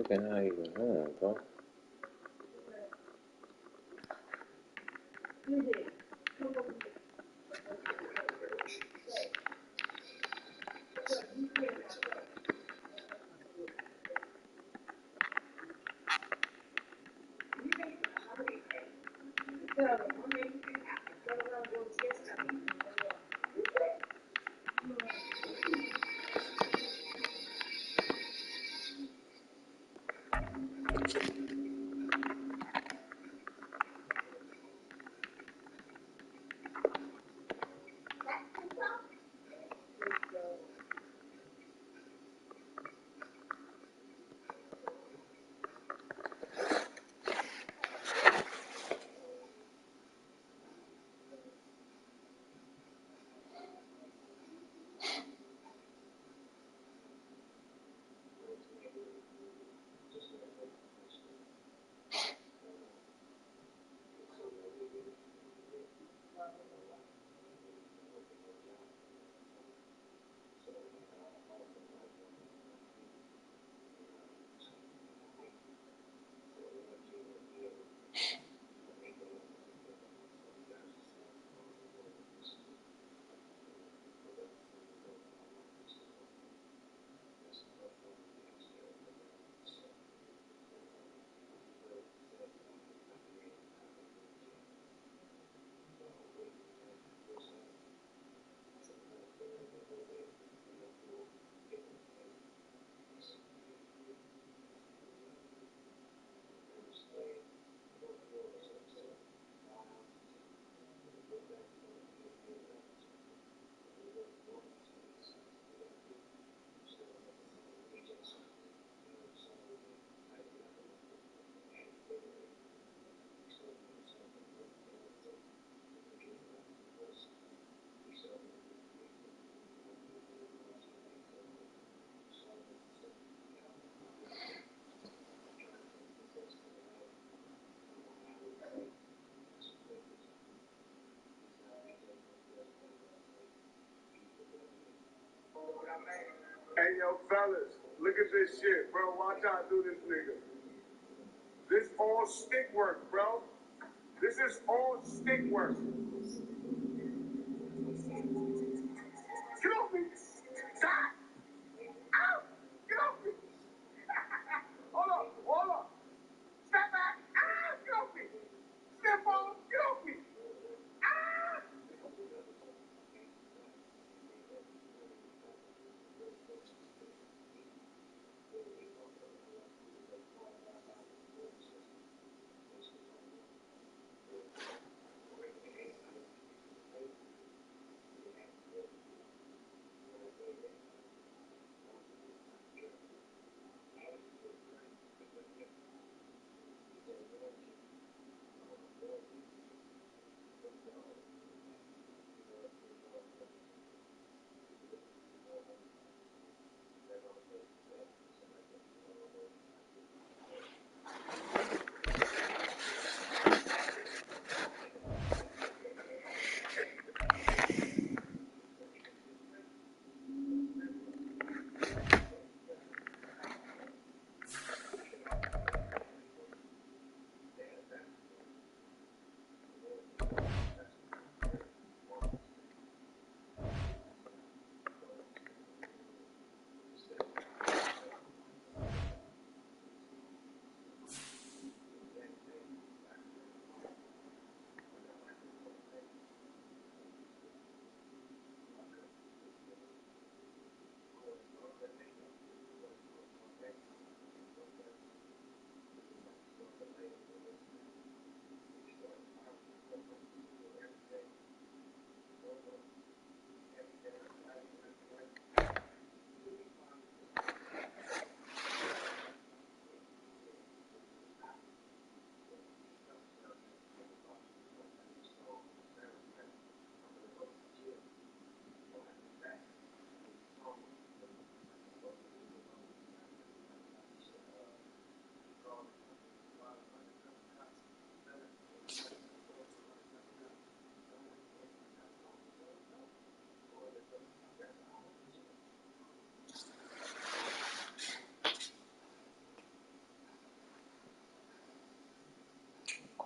fucking not even home, bro. Hey, yo, fellas, look at this shit, bro. Watch how I do this nigga. This all stick work, bro. This is all stick work. Get off me. Stop. Ow. Get off me. Hold up. Step back. Ah, get off me. Step on. Get off me. Ah.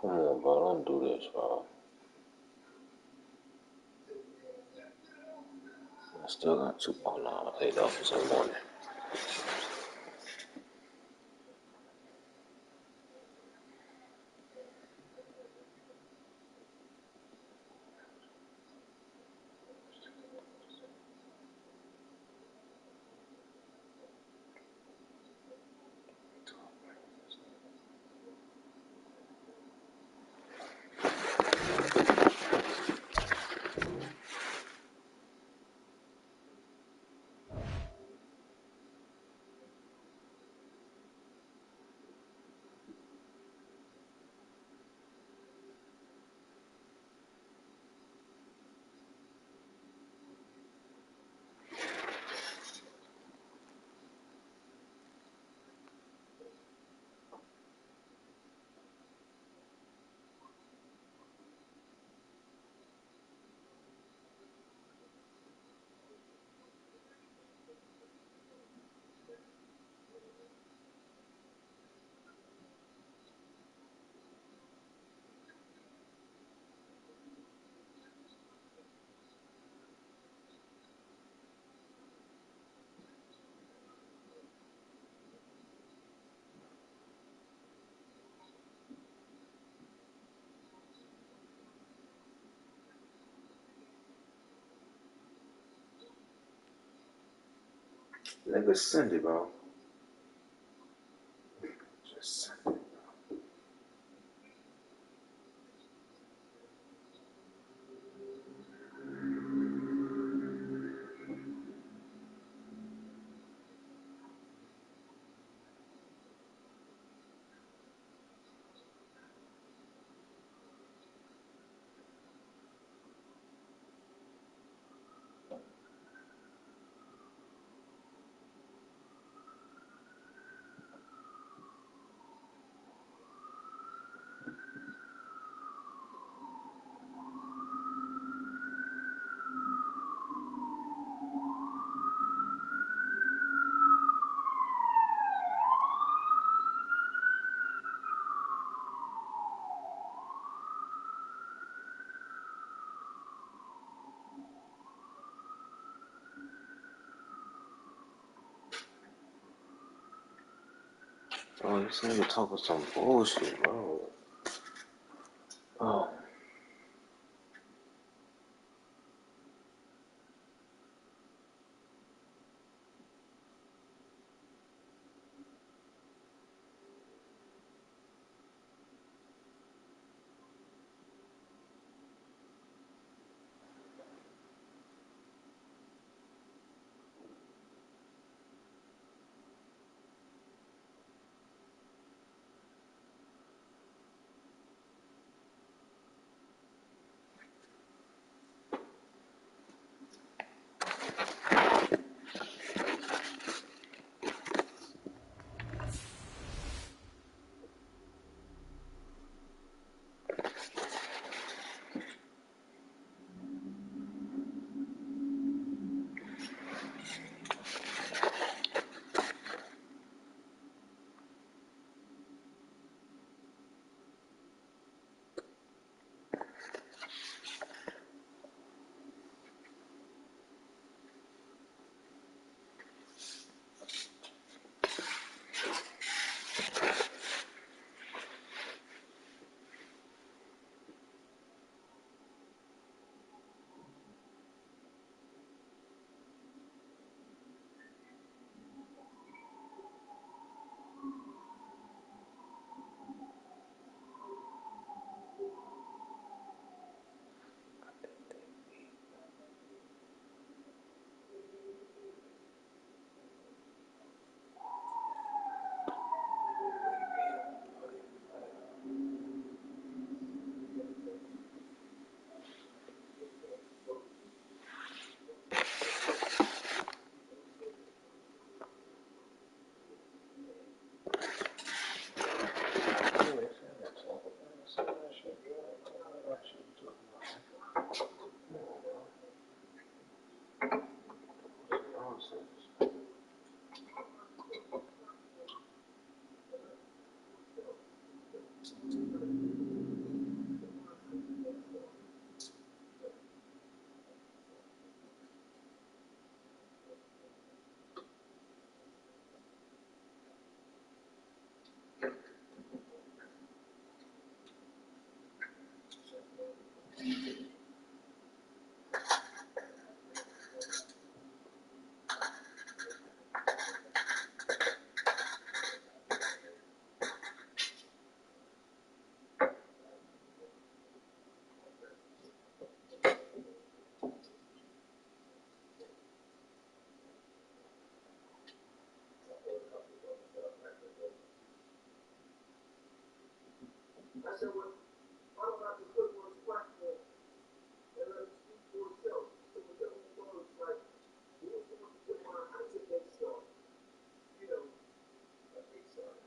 Come on, bro. Don't do this, bro. I still got 2. Oh, no. 8 offers in the morning. Nigga, send it, bro. Just send it. Oh, this nigga talking some bullshit, bro. Oh. I said, well, why don't I just put on this platform and let it speak for itself? So with their own words, like, who was the one to put on, I took that start. You know, a big start.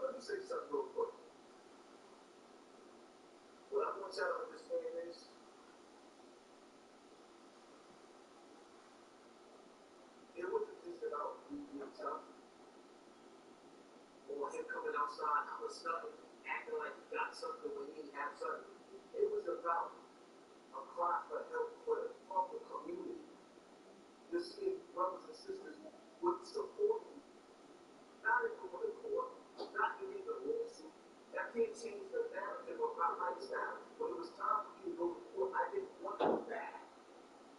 Let me say something real quick. What I want y'all to understand is, it wasn't just about me being tough or him coming outside, I was stuck, acting like he got something when he didn't have something. It was about a cry for help for the fucking community. To see brothers and sisters would support you, not in going to court, not in the lawsuit. That can't change the narrative of my lifestyle. When it was time for you to go to court, I didn't want to go back.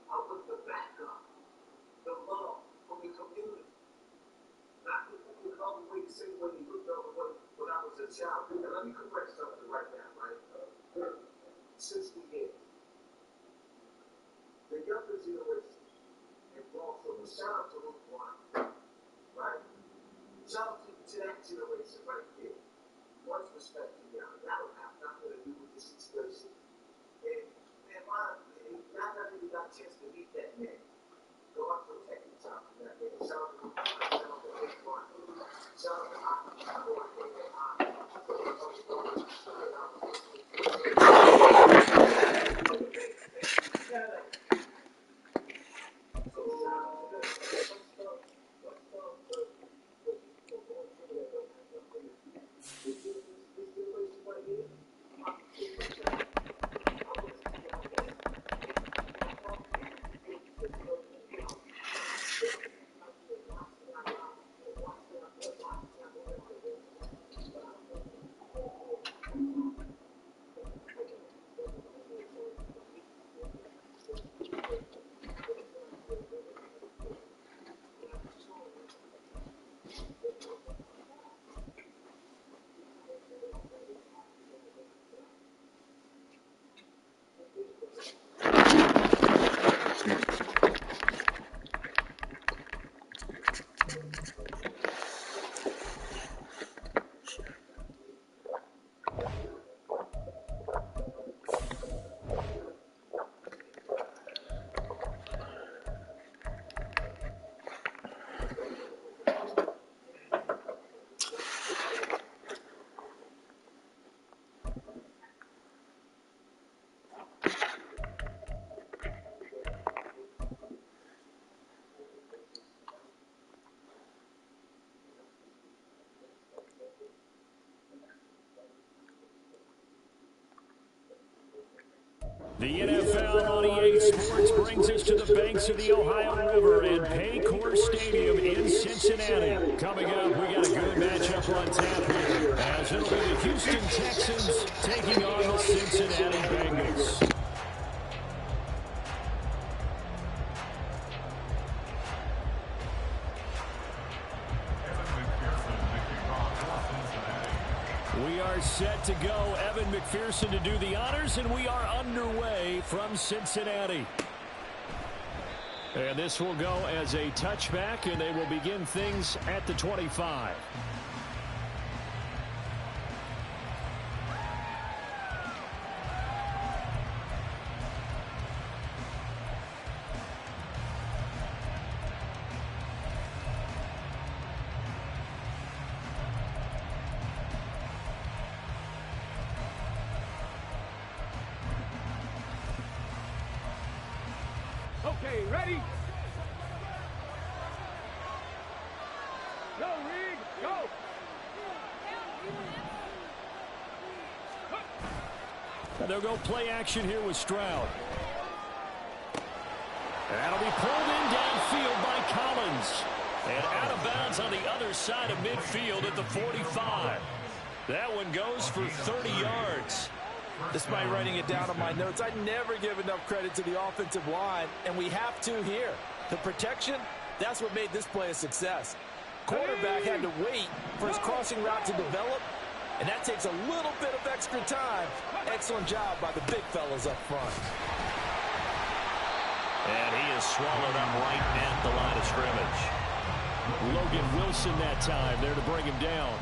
I wanted the backup, the love from the community. Not looking the other way the same way you looked the other way when I was a child. And let me correct something right now, right? Since we get the younger generation, and also the shout out to those The NFL on EA Sports brings us to the banks of the Ohio River and Paycor Stadium in Cincinnati. Coming up, we got a good matchup on tap here, as it'll be the Houston Texans taking on the Cincinnati Bengals. We are set to go. Evan McPherson to do the honors, and we are underway from Cincinnati. And this will go as a touchback, and they will begin things at the 25. Okay, ready? Go, Reed, go! They'll go play action here with Stroud. That'll be pulled in downfield by Collins. And out of bounds on the other side of midfield at the 45. That one goes for 30 yards. Despite writing it down on my notes, I never give enough credit to the offensive line, and we have to here. The protection, that's what made this play a success. Quarterback had to wait for his crossing route to develop, and that takes a little bit of extra time. Excellent job by the big fellas up front. And he is swallowed up right at the line of scrimmage. Logan Wilson that time there to bring him down.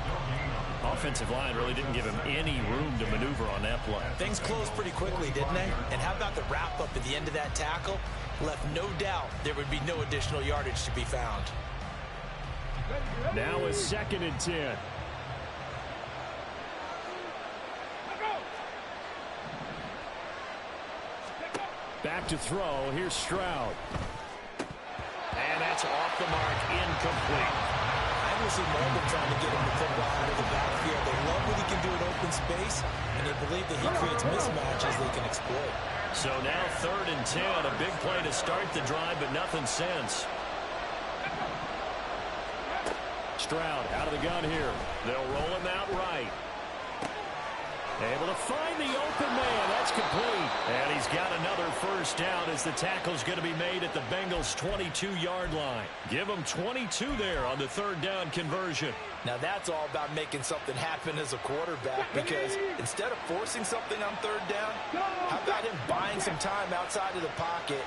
Offensive line really didn't give him any room to maneuver on that play. Things closed pretty quickly, didn't they? And how about the wrap-up at the end of that tackle? Left no doubt there would be no additional yardage to be found. Now a 2nd and 10. Back to throw. Here's Stroud. And that's off the mark, incomplete. I will see Morgan trying to get him the football out of the backfield. They love what he can do in open space, and they believe that he creates mismatches they can exploit. So now 3rd and 10, a big play to start the drive, but nothing since. Stroud out of the gun here. They'll roll him out right. Able to find the open man. That's complete. And he's got another first down as the tackle's going to be made at the Bengals' 22-yard line. Give them 22 there on the 3rd down conversion. Now that's all about making something happen as a quarterback, because instead of forcing something on 3rd down, how about him buying some time outside of the pocket,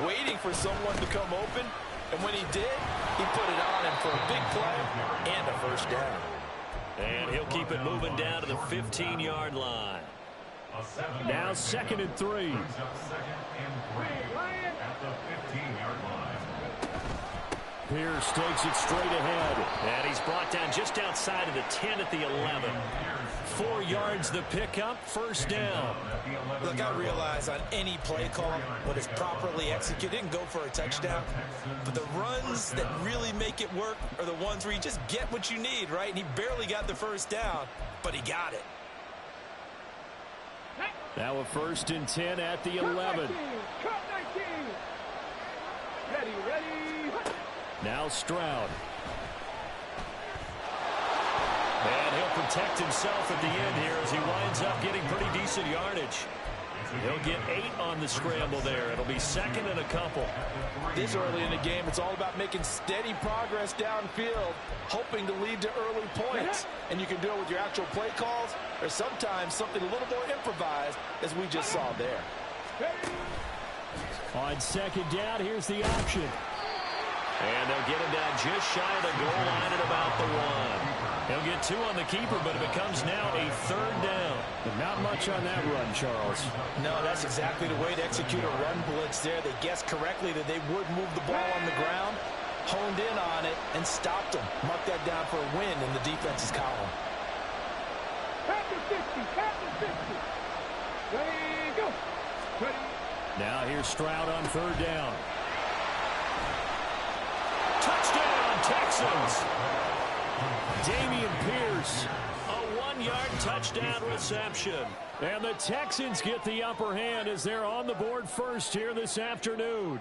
waiting for someone to come open, and when he did, he put it on him for a big play and a first down. And he'll keep it moving down to the 15-yard line. Now 2nd and 3. Pierce takes it straight ahead. And he's brought down just outside of the 10 at the 11. 4 yards the pickup, first down. Look, I realize on any play call, when it's properly executed, and go for a touchdown. But the runs that really make it work are the ones where you just get what you need, right? And he barely got the first down, but he got it. Now a 1st and 10 at the 11. Ready. Now Stroud. And he'll protect himself at the end here as he winds up getting pretty decent yardage. He'll get 8 on the scramble there. It'll be 2nd and a couple. This early in the game, it's all about making steady progress downfield, hoping to lead to early points. And you can do it with your actual play calls, or sometimes something a little more improvised, as we just saw there. On 2nd down, here's the option. And they'll get him down just shy of the goal line at about the 1. He'll get 2 on the keeper, but it becomes now a 3rd down. But not much on that run, Charles. No, that's exactly the way to execute a run blitz there. They guessed correctly that they would move the ball on the ground, honed in on it, and stopped them. Mark that down for a win in the defense's column. Captain 50. Ready, go. Ready. Now here's Stroud on 3rd down. Touchdown, Texans. Dameon Pierce, a 1-yard touchdown reception. And the Texans get the upper hand as they're on the board first here this afternoon.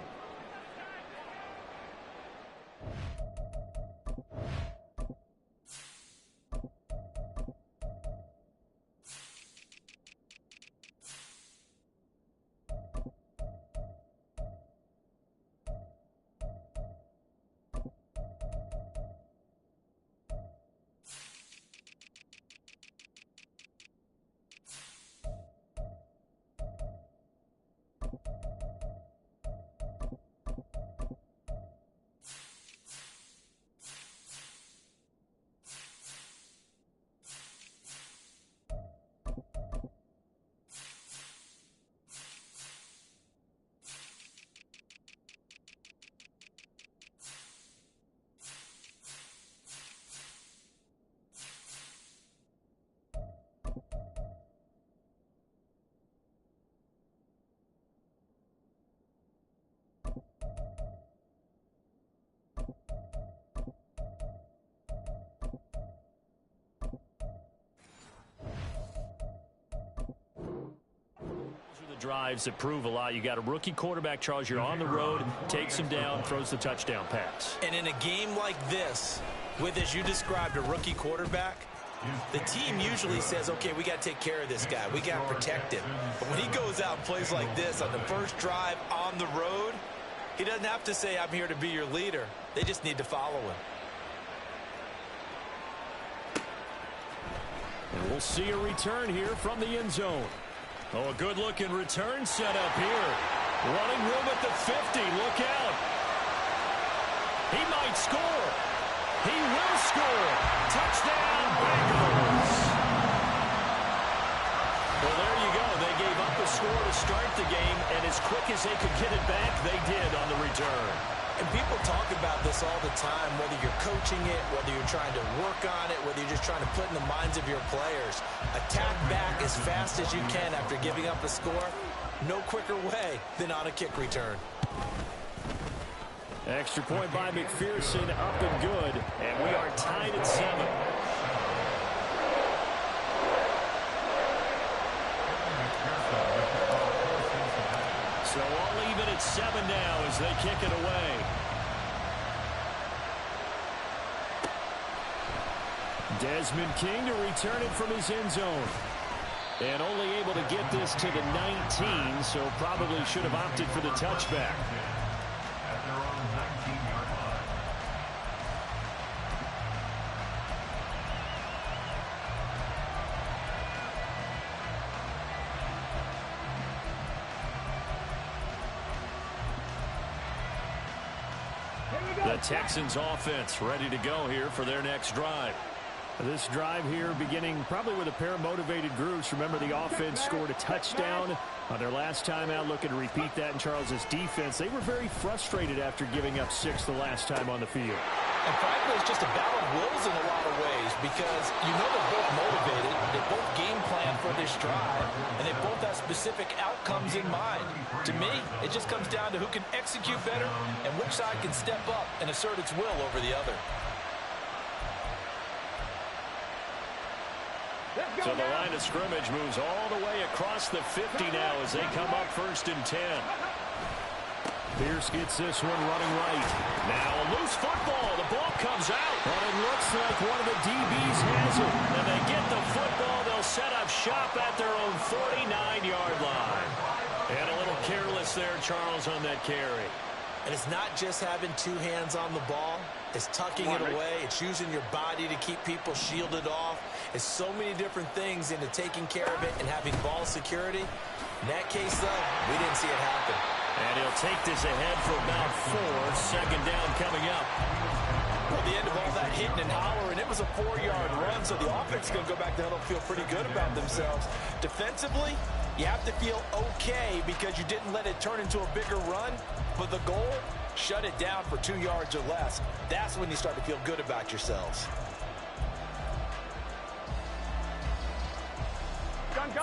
Drives that prove a lot. You got a rookie quarterback, Charles. You're on the road, takes him down, throws the touchdown pass. And in a game like this, with, as you described, a rookie quarterback, the team usually says, okay, we got to take care of this guy. We got to protect him. But when he goes out and plays like this on the first drive on the road, he doesn't have to say, I'm here to be your leader. They just need to follow him. And we'll see a return here from the end zone. Oh, a good-looking return set up here. Running room at the 50. Look out. He might score. He will score. Touchdown, Bengals. Well, there you go. They gave up a score to start the game, and as quick as they could get it back, they did on the return. And people talk about this all the time, whether you're coaching it, whether you're trying to work on it, whether you're just trying to put in the minds of your players. Attack back as fast as you can after giving up a score. No quicker way than on a kick return. Extra point by McPherson, up and good, and we are tied at 7. So all even at 7 now as they kick it away. Desmond King to return it from his end zone. And only able to get this to the 19, so probably should have opted for the touchback. At their own 19-yard line. The Texans offense ready to go here for their next drive. This drive here beginning probably with a pair of motivated groups. Remember, the offense scored a touchdown on their last time out, looking to repeat that in Charles's defense. They were very frustrated after giving up 6 the last time on the field. And frankly, it's just a battle of wills in a lot of ways because you know they're both motivated, they both game plan for this drive, and they both have specific outcomes in mind. To me, it just comes down to who can execute better and which side can step up and assert its will over the other. So the line of scrimmage moves all the way across the 50 now as they come up 1st and 10. Pierce gets this one running right. Now a loose football. The ball comes out. And it looks like one of the DBs has it. And they get the football. They'll set up shop at their own 49-yard line. And a little careless there, Charles, on that carry. And it's not just having 2 hands on the ball. It's tucking it away. It's using your body to keep people shielded off. It's so many different things into taking care of it and having ball security. In that case, though, we didn't see it happen. And he'll take this ahead for about 4. 2nd down coming up. Well, the end of all that hitting and hollering, it was a 4-yard run, so the offense is going to go back to huddle and feel pretty good about themselves. Defensively, you have to feel okay because you didn't let it turn into a bigger run, but the goal, shut it down for 2 yards or less. That's when you start to feel good about yourselves.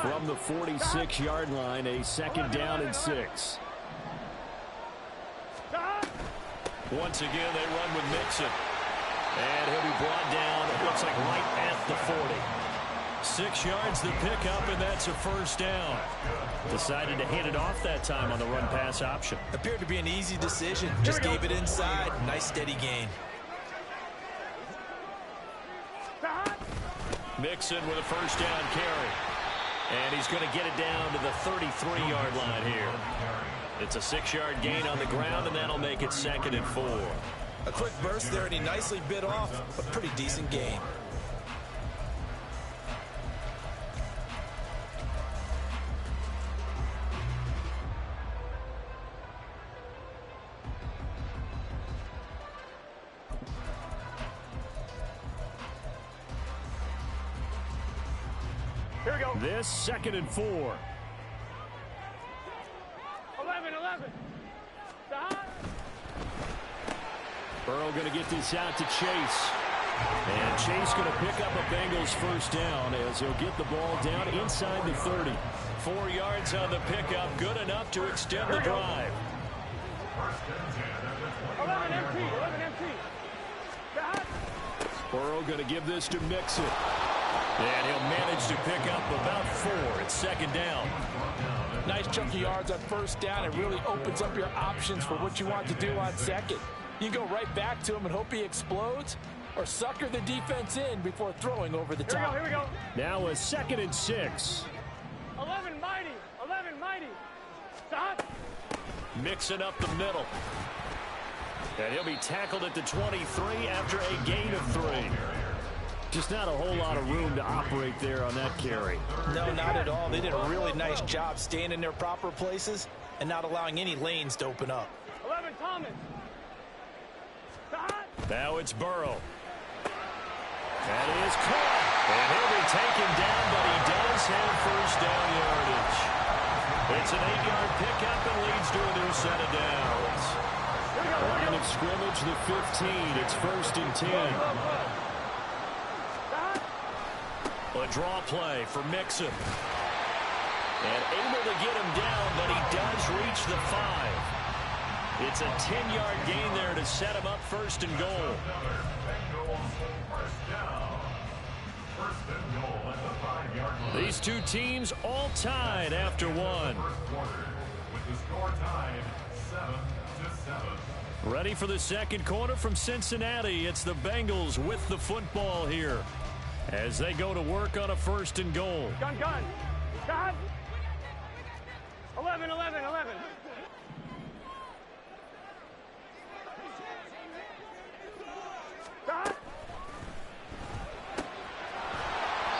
From the 46-yard line, a 2nd down and 6. Once again, they run with Mixon. And he'll be brought down, it looks like right at the 40. 6 yards the pickup, and that's a first down. Decided to hand it off that time on the run-pass option. Appeared to be an easy decision. Just gave it inside. Nice steady gain. Mixon with a first down carry. And he's going to get it down to the 33-yard line here. It's a 6-yard gain on the ground, and that'll make it 2nd and 4. A quick burst there, and he nicely bit off a pretty decent gain. Here we go. This 2nd and 4. 11. Burrow going to get this out to Chase. And Chase going to pick up a Bengals first down as he'll get the ball down inside the 30. 4 yards on the pickup, good enough to extend the drive. 11 empty. Burrow going to give this to Mixon. And he'll manage to pick up about 4. It's 2nd down. Nice chunk of yards on first down. It really opens up your options for what you want to do on second. You can go right back to him and hope he explodes, or sucker the defense in before throwing over the top. Here we go. Now a 2nd and 6. 11 mighty. Stop. Mixing up the middle. And he'll be tackled at the 23 after a gain of 3. Just not a whole lot of room to operate there on that carry. No, not at all. They did a really nice job staying in their proper places and not allowing any lanes to open up. 11 Thomas. Now it's Burrow. That is caught. And he'll be taken down, but he does have first down yardage. It's an 8-yard pickup and leads to a new set of downs. Line of scrimmage, the 15. It's 1st and 10. A draw play for Mixon. And able to get him down, but he does reach the 5. It's a 10-yard gain there to set him up 1st and goal. These two teams all tied after one. Ready for the second quarter from Cincinnati. It's the Bengals with the football here as they go to work on a 1st and goal. Gun. 11.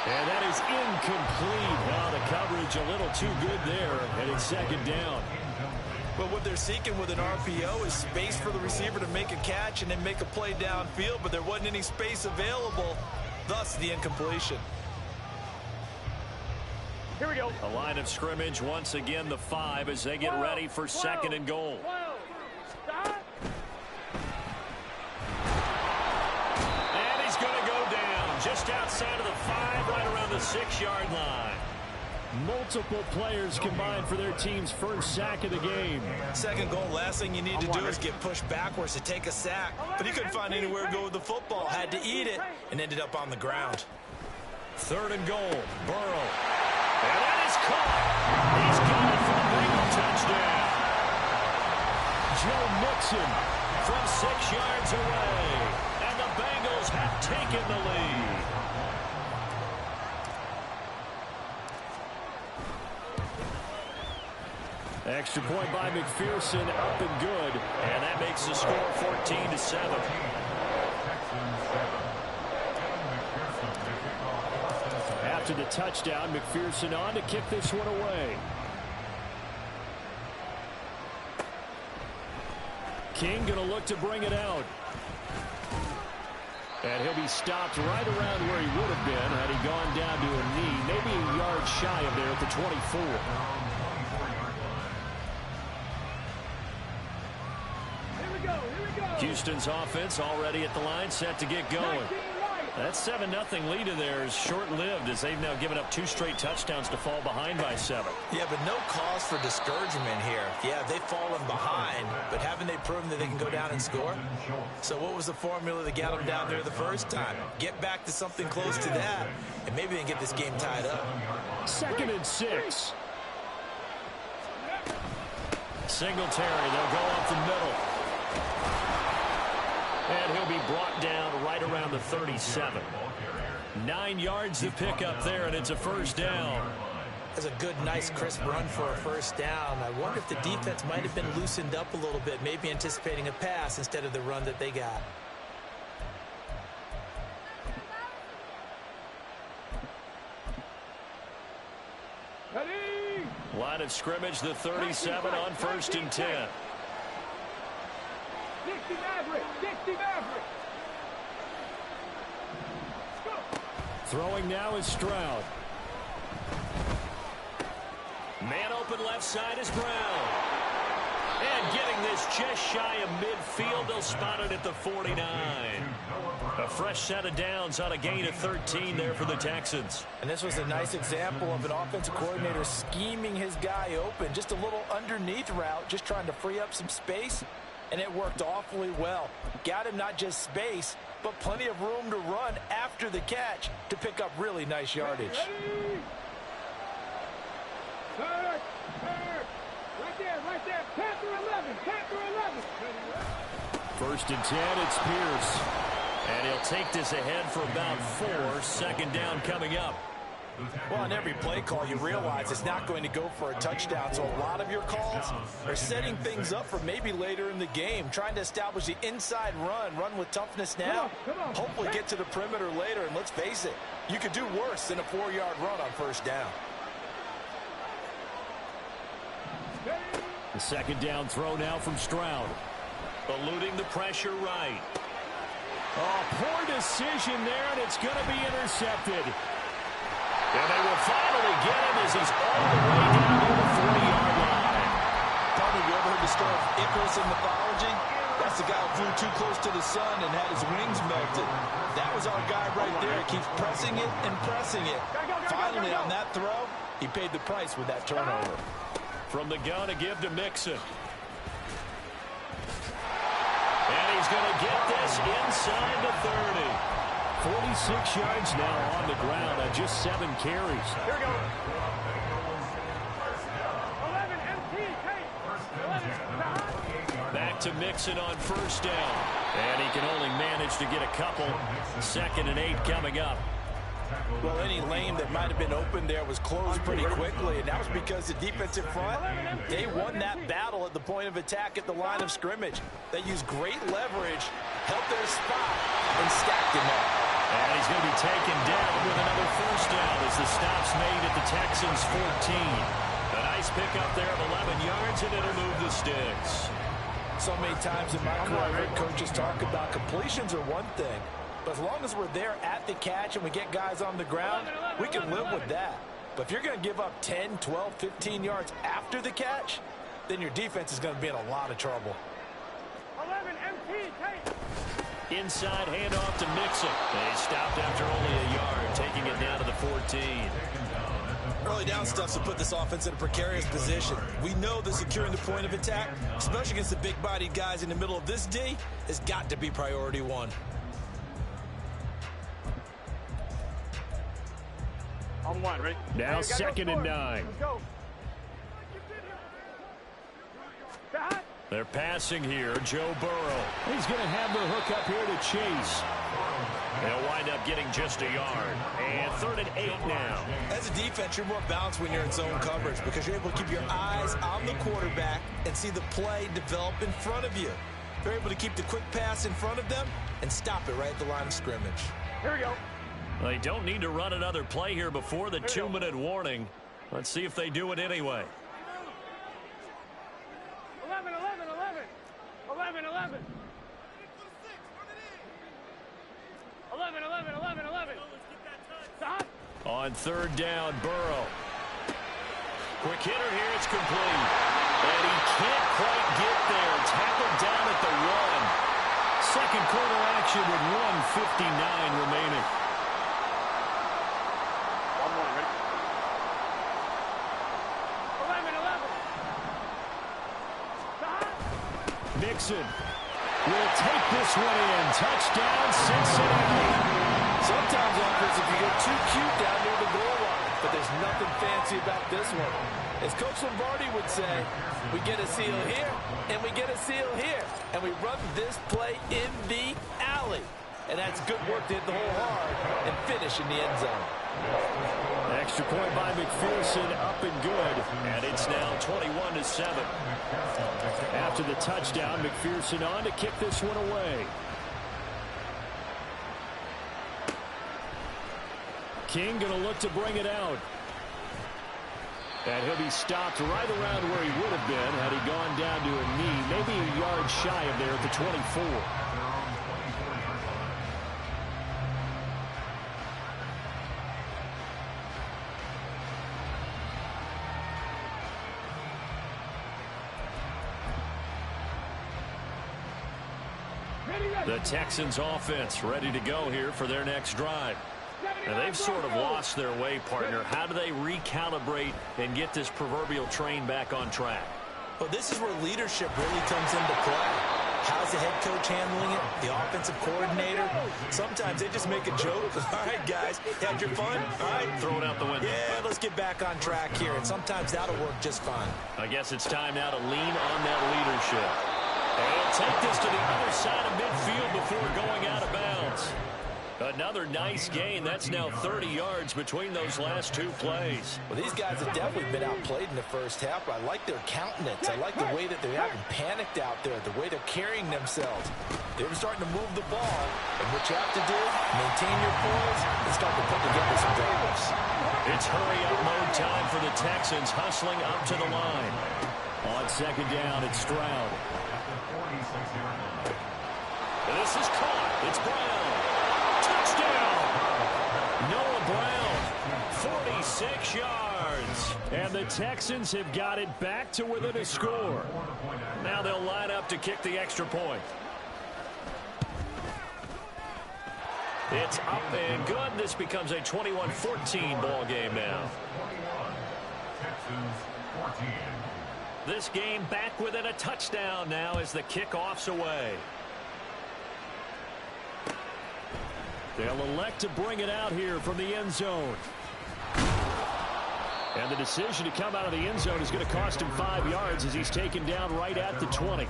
And that is incomplete. Now the coverage a little too good there, and it's 2nd down. But what they're seeking with an RPO is space for the receiver to make a catch and then make a play downfield, but there wasn't any space available, thus the incompletion. Here we go. A line of scrimmage once again, the 5, as they get ready for 2nd and goal. And he's going to go down just outside of the 5, right around the 6-yard line. Multiple players combined for their team's first sack of the game. Second goal, last thing you need to do is get pushed backwards to take a sack. But he couldn't find anywhere to go with the football, had to eat it, and ended up on the ground. 3rd and goal, Burrow. And that is caught. He's got it for the Bengal touchdown. Joe Mixon from 6 yards away. And the Bengals have taken the lead. Extra point by McPherson, up and good. And that makes the score 14-7. After the touchdown, McPherson on to kick this one away. King going to look to bring it out. And he'll be stopped right around where he would have been had he gone down to a knee, maybe a yard shy of there at the 24. Here we go. Houston's offense already at the line, set to get going. That 7-0 lead of theirs short-lived as they've now given up 2 straight touchdowns to fall behind by 7. Yeah, but no cause for discouragement here. Yeah, they've fallen behind, but haven't they proven that they can go down and score? So what was the formula that got them down there the first time? Get back to something close to that, and maybe they can get this game tied up. 2nd and 6. Singletary, they'll go up the middle. And he'll be brought down right around the 37. 9 yards to pick up there, and it's a first down. That's a good, nice, crisp run for a first down. I wonder if the defense might have been loosened up a little bit, maybe anticipating a pass instead of the run that they got. Ready? Line of scrimmage, the 37 on 1st and 10. 60 Maverick! 60 Maverick! Throwing now is Stroud. Man open left side is Brown. And getting this just shy of midfield, they'll spot it at the 49. A fresh set of downs on a gain of 13 there for the Texans. And this was a nice example of an offensive coordinator scheming his guy open. Just a little underneath route, just trying to free up some space. And it worked awfully well. Got him not just space, but plenty of room to run after the catch to pick up really nice yardage. Third. Right there. Panther 11. Panther 11. 1st and 10, it's Pierce. And he'll take this ahead for about 4. 2nd down coming up. Well, on every play call, you realize it's not going to go for a touchdown. So a lot of your calls are setting things up for maybe later in the game, trying to establish the inside run with toughness now, hopefully get to the perimeter later. And let's face it, you could do worse than a 4-yard run on 1st down. The 2nd down throw now from Stroud. Eluding the pressure right. Oh, poor decision there, and it's going to be intercepted. And they will finally get him as he's all the way down to the 40-yard line. Tony, you ever heard the story of Icarus in mythology? That's the guy who flew too close to the sun and had his wings melted. That was our guy right there. He keeps pressing it and pressing it. Finally, on that throw, he paid the price with that turnover. From the gun to give to Mixon. And he's going to get this inside the 30. 46 yards now on the ground on just 7 carries. Here we go. 11 MT, take. 11. Back to Mixon on 1st down. And he can only manage to get a couple. 2nd and 8 coming up. Well, any lane that might have been open there was closed pretty quickly, and that was because the defensive front, they won that battle at the point of attack at the line of scrimmage. They used great leverage, held their spot, and stacked him up. And he's going to be taken down with another 1st down as the stop's made at the Texans' 14. A nice pickup there of 11 yards, and it'll move the sticks. So many times in my career, I've heard coaches talk about completions are one thing, but as long as we're there at the catch and we get guys on the ground, we can live with that. But if you're going to give up 10, 12, 15 yards after the catch, then your defense is going to be in a lot of trouble. 11 MT, take. Inside handoff to Mixon. They stopped after only a yard, taking it down to the 14. Early down stuff to put this offense in a precarious position. We know that securing the point of attack, especially against the big-bodied guys in the middle of this D, has got to be priority 1. On 1, ready? Now 2nd and 9. Let's go. They're passing here. Joe Burrow. He's going to have the hook up here to Chase. They'll wind up getting just a yard. And 3rd and 8 now. As a defense, you're more balanced when you're in zone coverage because you're able to keep your eyes on the quarterback and see the play develop in front of you. You're able to keep the quick pass in front of them and stop it right at the line of scrimmage. Here we go. They don't need to run another play here before the 2-minute warning. Let's see if they do it anyway. 11, 11, 11. 11, 11. 11, 11, 11, 11. Stop. On 3rd down, Burrow. Quick hitter here, it's complete. And he can't quite get there. Tackled down at the 1. Second quarter action with 1:59 remaining. Mixon will take this one in. Touchdown, Cincinnati. Sometimes offensive can get too cute down near the goal line, but there's nothing fancy about this one. As Coach Lombardi would say, we get a seal here, and we get a seal here, and we run this play in the alley. And that's good work to hit the hole hard and finish in the end zone. Extra point by McPherson, up and good, and it's now 21-7. After the touchdown, McPherson on to kick this one away. King going to look to bring it out. And he'll be stopped right around where he would have been had he gone down to a knee, maybe a yard shy of there at the 24. The Texans offense ready to go here for their next drive. And they've sort of lost their way, partner. How do they recalibrate and get this proverbial train back on track? Well, this is where leadership really comes into play. How's the head coach handling it? The offensive coordinator? Sometimes they just make a joke. All right, guys, had your fun? All right. Throw it out the window. Yeah, let's get back on track here. And sometimes that'll work just fine. I guess it's time now to lean on that leadership. And he'll take this to the other side of midfield before going out of bounds. Another nice gain. That's now 30 yards between those last two plays. Well, these guys have definitely been outplayed in the first half. I like their countenance. I like the way that they haven't panicked out there, the way they're carrying themselves. They're starting to move the ball. And what you have to do, maintain your poise and start to put together some drives. It's hurry-up mode time for the Texans, hustling up to the line. On second down, it's Stroud. This is caught. It's Brown. Touchdown! Noah Brown, 46 yards. And the Texans have got it back to within a score. Now they'll line up to kick the extra point. It's up and good. This becomes a 21-14 ball game now. Texans 14. This game back within a touchdown now as the kickoff's away. They'll elect to bring it out here from the end zone. And the decision to come out of the end zone is going to cost him 5 yards as he's taken down right at the 20.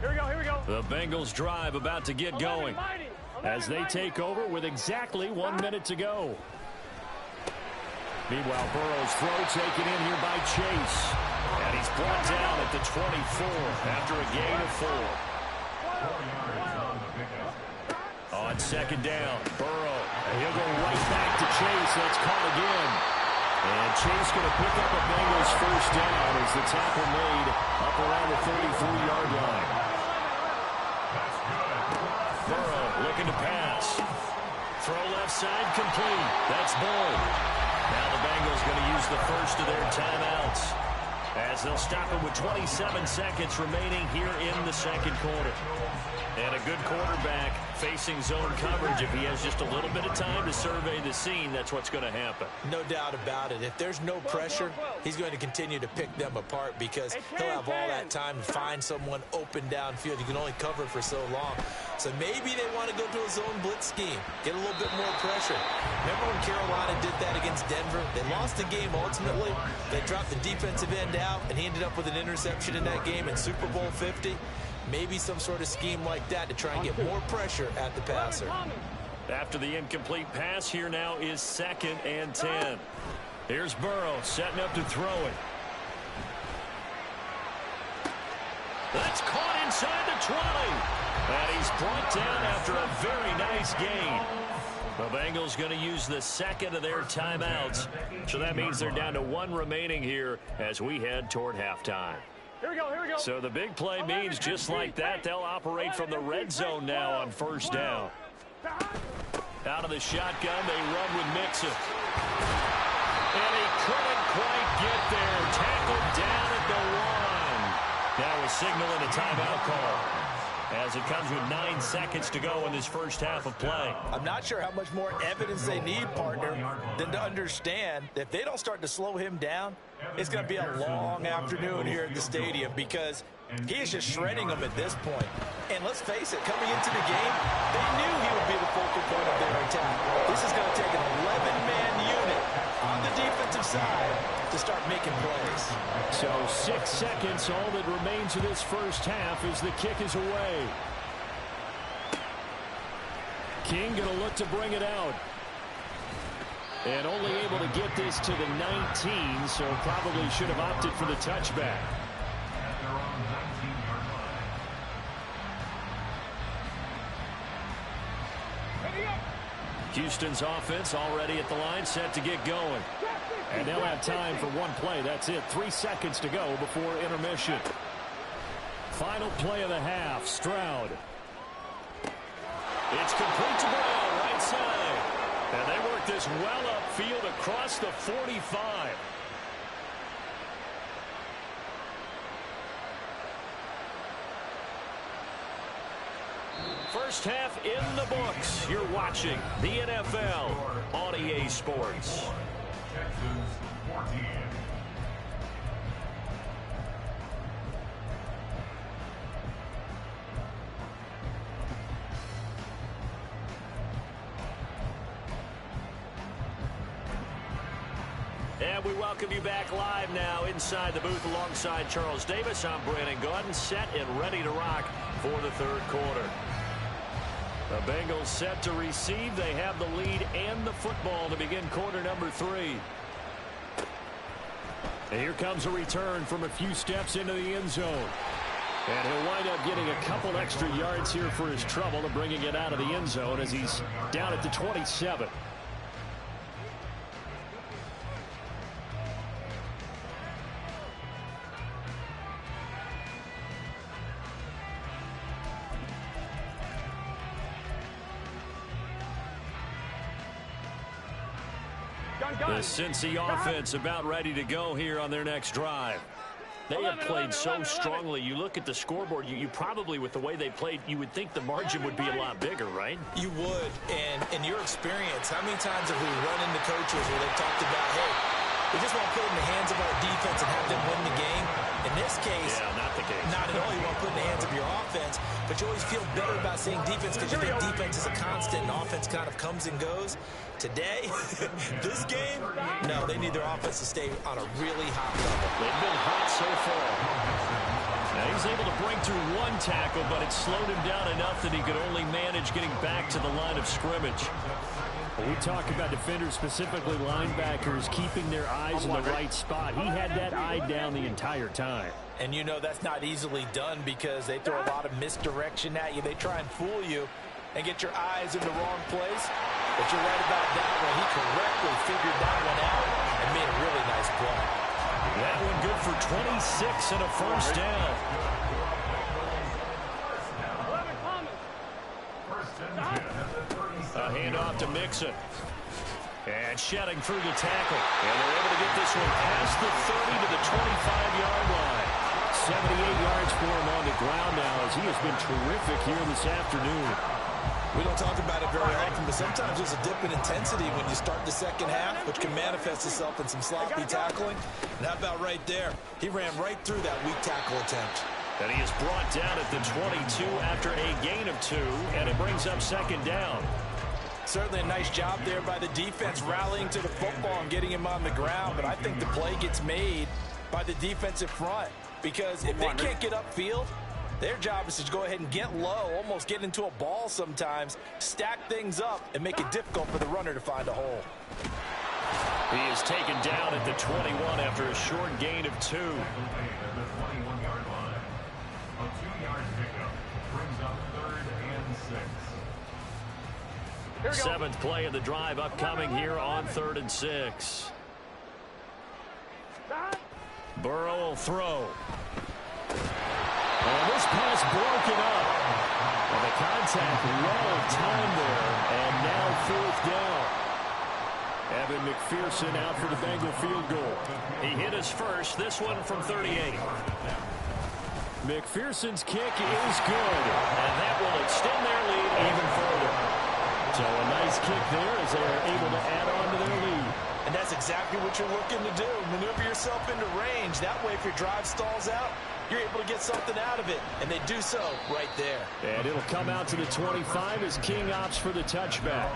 Here we go, here we go. The Bengals drive about to get going as they take over with exactly 1 minute to go. Meanwhile, Burrow's throw taken in here by Chase. And he's brought down at the 24 after a gain of 4. On second down, Burrow. And he'll go right back to Chase. That's caught again. And Chase going to pick up a Bengals first down as the tackle made up around the 33-yard line. Burrow looking to pass. Throw left side complete. That's Bull. Now the Bengals going to use the first of their timeouts as they'll stop it with 27 seconds remaining here in the second quarter. And a good quarterback facing zone coverage. If he has just a little bit of time to survey the scene, that's what's going to happen. No doubt about it. If there's no pressure, he's going to continue to pick them apart because he'll have all that time to find someone open downfield. You can only cover for so long. So maybe they want to go to a zone blitz scheme, get a little bit more pressure. Remember when Carolina did that against Denver? They lost the game ultimately. They dropped the defensive end out, and he ended up with an interception in that game in Super Bowl 50. Maybe some sort of scheme like that to try and get more pressure at the passer. After the incomplete pass, here now is 2nd and 10. Here's Burrow setting up to throw it. That's caught inside the 20. And he's brought down after a very nice gain. The Bengals going to use the second of their timeouts. So that means they're down to 1 remaining here as we head toward halftime. Here we go, here we go. So the big play means just like that, they'll operate from the red zone now on first down. Out of the shotgun, they run with Mixon. And he couldn't quite get there. Tackled down at the 1. Now we're signaling a timeout call. as it comes with 9 seconds to go in this first half of play. I'm not sure how much more evidence they need, partner, than to understand that if they don't start to slow him down, it's going to be a long afternoon here at the stadium because he is just shredding them at this point. And let's face it, coming into the game, they knew he would be the focal point of their attack. This is going to take an 11-man unit on the defensive side to start making plays. So 6 seconds, all that remains of this first half as the kick is away. King going to look to bring it out. And only able to get this to the 19, so probably should have opted for the touchback. Houston's offense already at the line, set to get going. And they'll have time for one play. That's it. 3 seconds to go before intermission. Final play of the half. Stroud. It's complete to Brown, right side. And they work this well upfield across the 45. First half in the books. You're watching the NFL on EA Sports. Texans 14. And we welcome you back live now inside the booth alongside Charles Davis. I'm Brandon Gaudin, set and ready to rock for the third quarter. The Bengals set to receive. They have the lead and the football to begin quarter number 3. And here comes a return from a few steps into the end zone. And he'll wind up getting a couple extra yards here for his trouble and bringing it out of the end zone as he's down at the 27. The Cincy offense about ready to go here on their next drive. They have played so strongly. You look at the scoreboard, you probably, with the way they played, you would think the margin would be a lot bigger, right? You would. And in your experience, how many times have we run into coaches where they've talked about, hey, we just want to put it in the hands of our defense and have them win the game? In this case, not the case. Not at all. You want to put it in the hands of your offense, but you always feel better about saying defense because you think defense is a constant and offense kind of comes and goes. Today, this game, no, they need their offense to stay on a really hot level. They've been hot so far. Now he's able to break through one tackle, but it slowed him down enough that he could only manage getting back to the line of scrimmage. We talk about defenders, specifically linebackers, keeping their eyes in the right spot. He had that eye down the entire time. And you know that's not easily done because they throw a lot of misdirection at you. They try and fool you and get your eyes in the wrong place. But you're right about that one. He correctly figured that one out and made a really nice play. That one good for 26 and a first down. A handoff to Mixon. And shedding through the tackle. And they're able to get this one past the 30 to the 25-yard line. 78 yards for him on the ground now as he has been terrific here this afternoon. We don't talk about it very often, but sometimes there's a dip in intensity when you start the second half, which can manifest itself in some sloppy tackling. And how about right there? He ran right through that weak tackle attempt. And he is brought down at the 22 after a gain of 2, and it brings up second down. Certainly a nice job there by the defense rallying to the football and getting him on the ground, but I think the play gets made by the defensive front because if they can't get upfield, their job is to go ahead and get low, almost get into a ball sometimes, stack things up, and make it difficult for the runner to find a hole. He is taken down at the 21 after a short gain of 2. Seventh play of the drive upcoming here on 3rd and 6. Burrow will throw. And this pass broken up. And the contact low time there. And now 4th down. Evan McPherson out for the Bengal field goal. He hit his first, this one from 38. McPherson's kick is good, and that will extend their lead even further. So a nice kick there as they are able to add on to their lead. And that's exactly what you're looking to do. Maneuver yourself into range. That way, if your drive stalls out, you're able to get something out of it. And they do so right there. And it'll come out to the 25 as King opts for the touchback.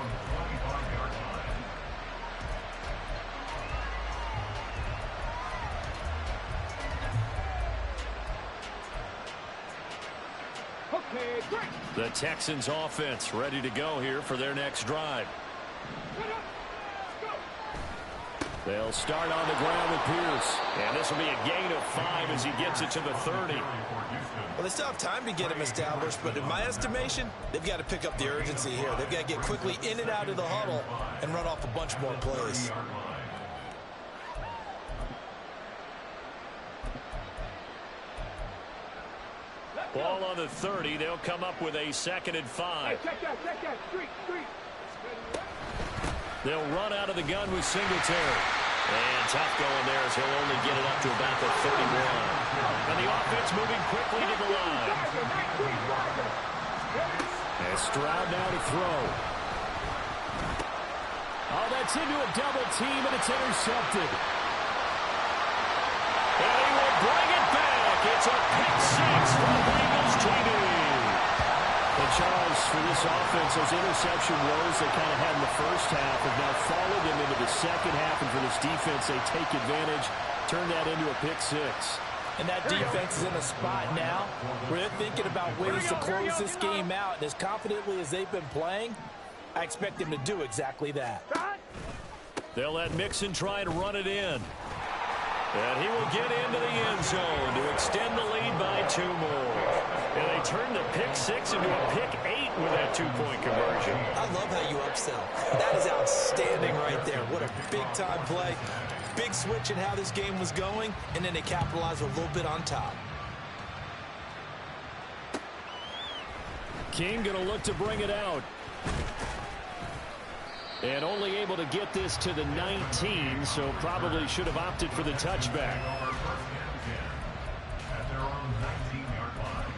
The Texans offense ready to go here for their next drive. They'll start on the ground with Pierce. And this will be a gain of 5 as he gets it to the 30. Well, they still have time to get him established, but in my estimation, they've got to pick up the urgency here. They've got to get quickly in and out of the huddle and run off a bunch more plays. Ball on the 30. They'll come up with a 2nd and 5. Check that. Street. They'll run out of the gun with Singletary. And tough going there as he'll only get it up to about the 31. And the offense moving quickly to the line. And Stroud now to throw. Oh, that's into a double team, and it's intercepted. And he will bring it back. It's a pick 6 for the Bengals TD. And Charles, for this offense, those interception woes they kind of had in the first half have now followed them into the second half. And for this defense, they take advantage, turn that into a pick 6. And that defense is in a spot now where they're thinking about ways to close this game out. And as confidently as they've been playing, I expect them to do exactly that. They'll let Mixon try and run it in. And he will get into the end zone to extend the lead by 2 more. And they turn the pick 6 into a pick 8 with that 2-point conversion. I love how you upsell. That is outstanding right there. What a big-time play. Big switch in how this game was going, and then they capitalized a little bit on top. King going to look to bring it out. And only able to get this to the 19, so probably should have opted for the touchback. At their own 19-yard line.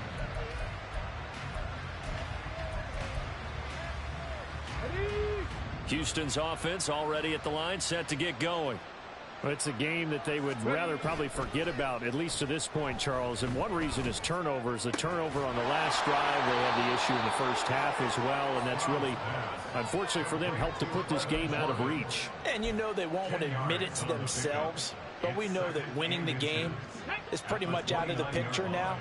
Houston's offense already at the line, set to get going. Well, it's a game that they would rather probably forget about, at least to this point, Charles. And one reason is turnovers. The turnover on the last drive, they had the issue in the first half as well. And that's really, unfortunately for them, helped to put this game out of reach. And you know they won't want to admit it to themselves, but we know that winning the game is pretty much out of the picture now.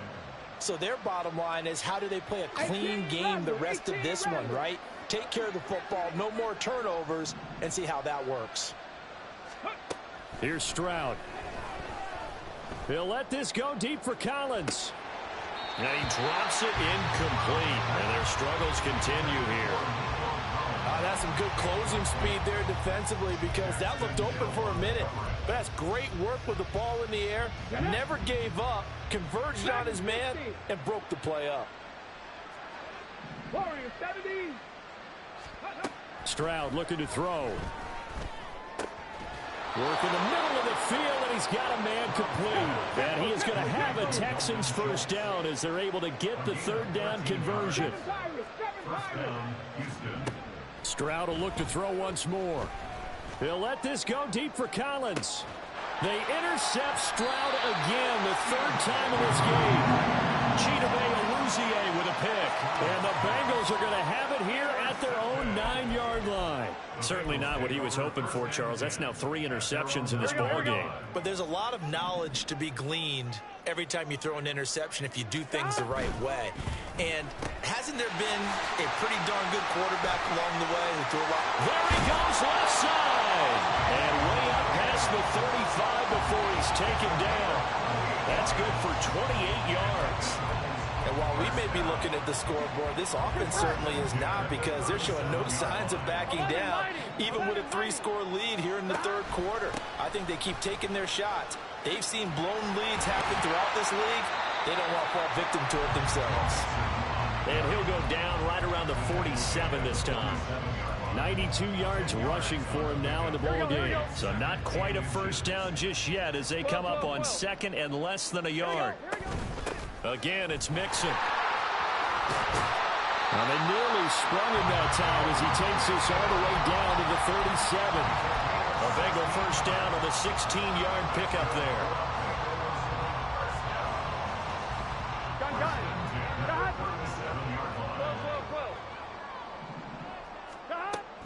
So their bottom line is, how do they play a clean game the rest of this one, right? Take care of the football, no more turnovers, and see how that works. Here's Stroud. He'll let this go deep for Collins. And he drops it incomplete. And their struggles continue here. That's some good closing speed there defensively, because that looked open for a minute. But that's great work with the ball in the air. Never gave up, converged on his man, and broke the play up. Stroud looking to throw. Work in the middle of the field, and he's got a man complete. And he is going to have a Texans first down as they're able to get the 3rd down conversion. Stroud will look to throw once more. He'll let this go deep for Collins. They intercept Stroud again, the 3rd time in this game. Chidobe with a pick. And the Bengals are going to have it here at their own 9-yard line. Certainly not what he was hoping for, Charles. That's now 3 interceptions in this ball game. But there's a lot of knowledge to be gleaned every time you throw an interception if you do things the right way. And hasn't there been a pretty darn good quarterback along the way who threw a lot? There he goes, left side. And way up past the 35 before he's taken down. That's good for 28 yards. And while we may be looking at the scoreboard, this offense certainly is not, because they're showing no signs of backing down, even with a 3-score lead here in the 3rd quarter. I think they keep taking their shots. They've seen blown leads happen throughout this league. They don't want to fall victim to it themselves. And he'll go down right around the 47 this time. 92 yards rushing for him now in the ball game. So not quite a first down just yet as they come up on 2nd and less than a yard. Again, it's Mixon. Well, they nearly sprung him that time as he takes this all the way down to the 37. A Bengal first down on the 16-yard pickup there.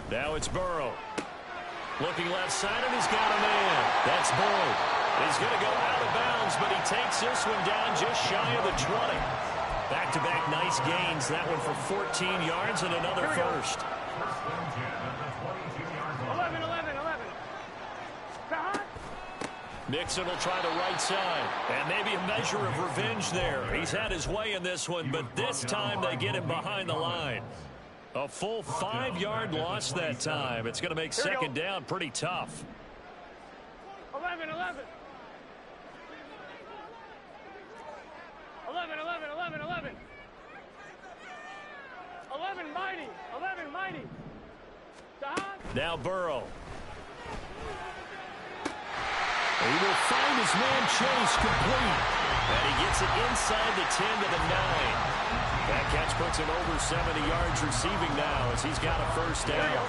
Now it's Burrow. Looking left side, and he's got a man. That's Boyd. He's going to go out of bounds, but he takes this one down just shy of the 20. Back-to-back nice gains. That one for 14 yards and another first. 11, 11, 11. Mixon will try the right side. And maybe a measure of revenge there. He's had his way in this one, but this time they get him behind the line. A full 5-yard loss that time. It's going to make second down pretty tough. 11, 11. 11, 11, 11, 11. 11 mighty. 11 mighty. Now Burrow. He will find his man Chase complete. And he gets it inside the 10 to the 9. That catch puts him over 70 yards receiving now as he's got a first down.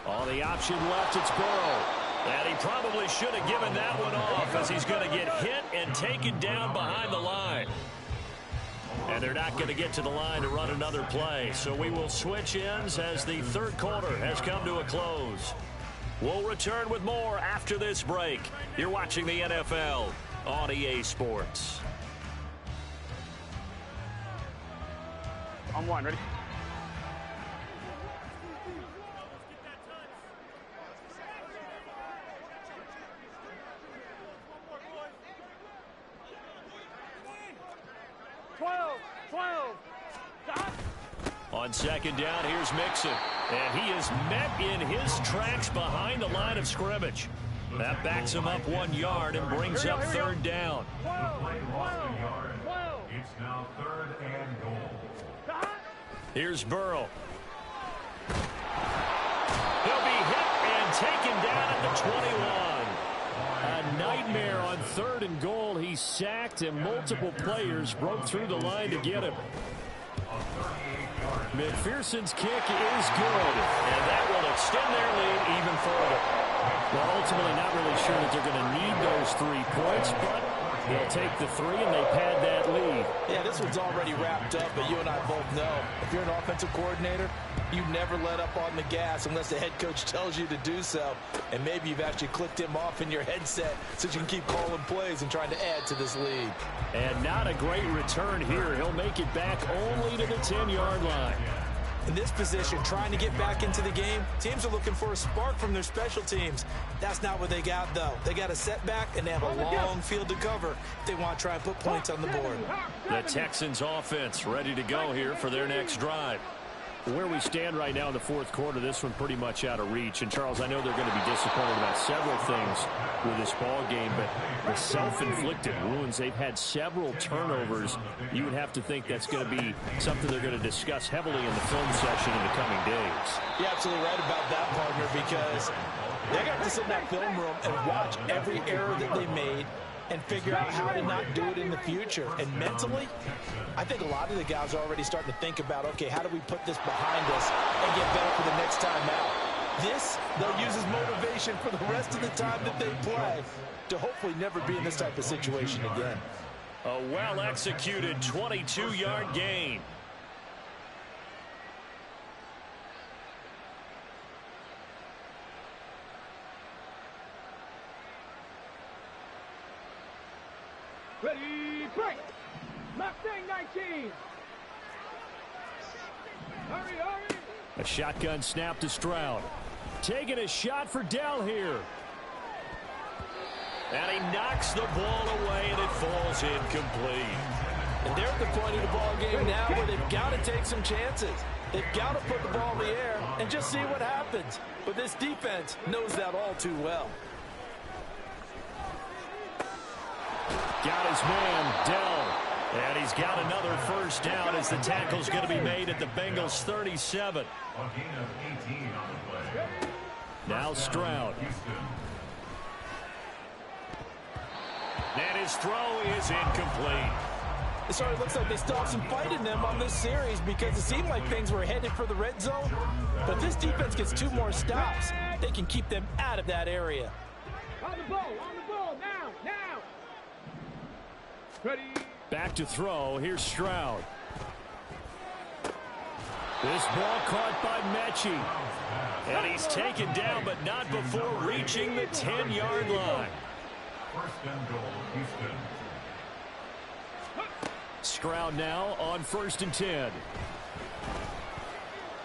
On the option left, it's Burrow. And he probably should have given that one off as he's going to get hit and taken down behind the line. And they're not going to get to the line to run another play. So we will switch ends as the third quarter has come to a close. We'll return with more after this break. You're watching the NFL on EA Sports. On one, ready? On second down, here's Mixon. And he is met in his tracks behind the line of scrimmage. That backs him up 1 yard and brings up third down. It's now third and goal. Here's Burrow. He'll be hit and taken down at the 21. A nightmare on third and goal. He sacked and multiple players broke through the line to get him. McPherson's kick is good, and that will extend their lead even further. Well, ultimately not really sure that they're going to need those 3 points, but they'll take the 3 and they pad that lead. Yeah, this one's already wrapped up, but you and I both know if you're an offensive coordinator, you never let up on the gas unless the head coach tells you to do so. And maybe you've actually clicked him off in your headset so you can keep calling plays and trying to add to this lead. And not a great return here. He'll make it back only to the 10-yard line. In this position, trying to get back into the game, teams are looking for a spark from their special teams. That's not what they got, though. They got a setback, and they have a long field to cover if they want to try and put points on the board. The Texans offense ready to go here for their next drive. Where we stand right now in the fourth quarter, this one pretty much out of reach. And, Charles, I know they're going to be disappointed about several things with this ball game, but the self-inflicted wounds, they've had several turnovers. You would have to think that's going to be something they're going to discuss heavily in the film session in the coming days. You're absolutely right about that, partner, because they got to sit in that film room and watch every error that they made and figure out how to not do it in the future. And mentally, I think a lot of the guys are already starting to think about, okay, how do we put this behind us and get better for the next time out? This, they'll use as motivation for the rest of the time that they play to hopefully never be in this type of situation again. A well-executed 22-yard gain. Ready, break! Mustang 19! Hurry, hurry! A shotgun snap to Stroud. Taking a shot for Dell here. And he knocks the ball away, and it falls incomplete. And they're at the point of the ball game now where they've got to take some chances. They've got to put the ball in the air and just see what happens. But this defense knows that all too well. Got his man, Dell. And he's got another first down as the tackle's going to be made at the Bengals' 37. A gain of 18 on the play. Now Stroud. And his throw is incomplete. It sort of looks like they still have some fight in them on this series because it seemed like things were headed for the red zone. But if this defense gets 2 more stops, they can keep them out of that area. On the ball, now. Ready. Back to throw. Here's Stroud. This ball caught by Mechie. And he's taken down, but not before reaching the 10-yard line. First and goal, Houston. Stroud now on 1st and 10.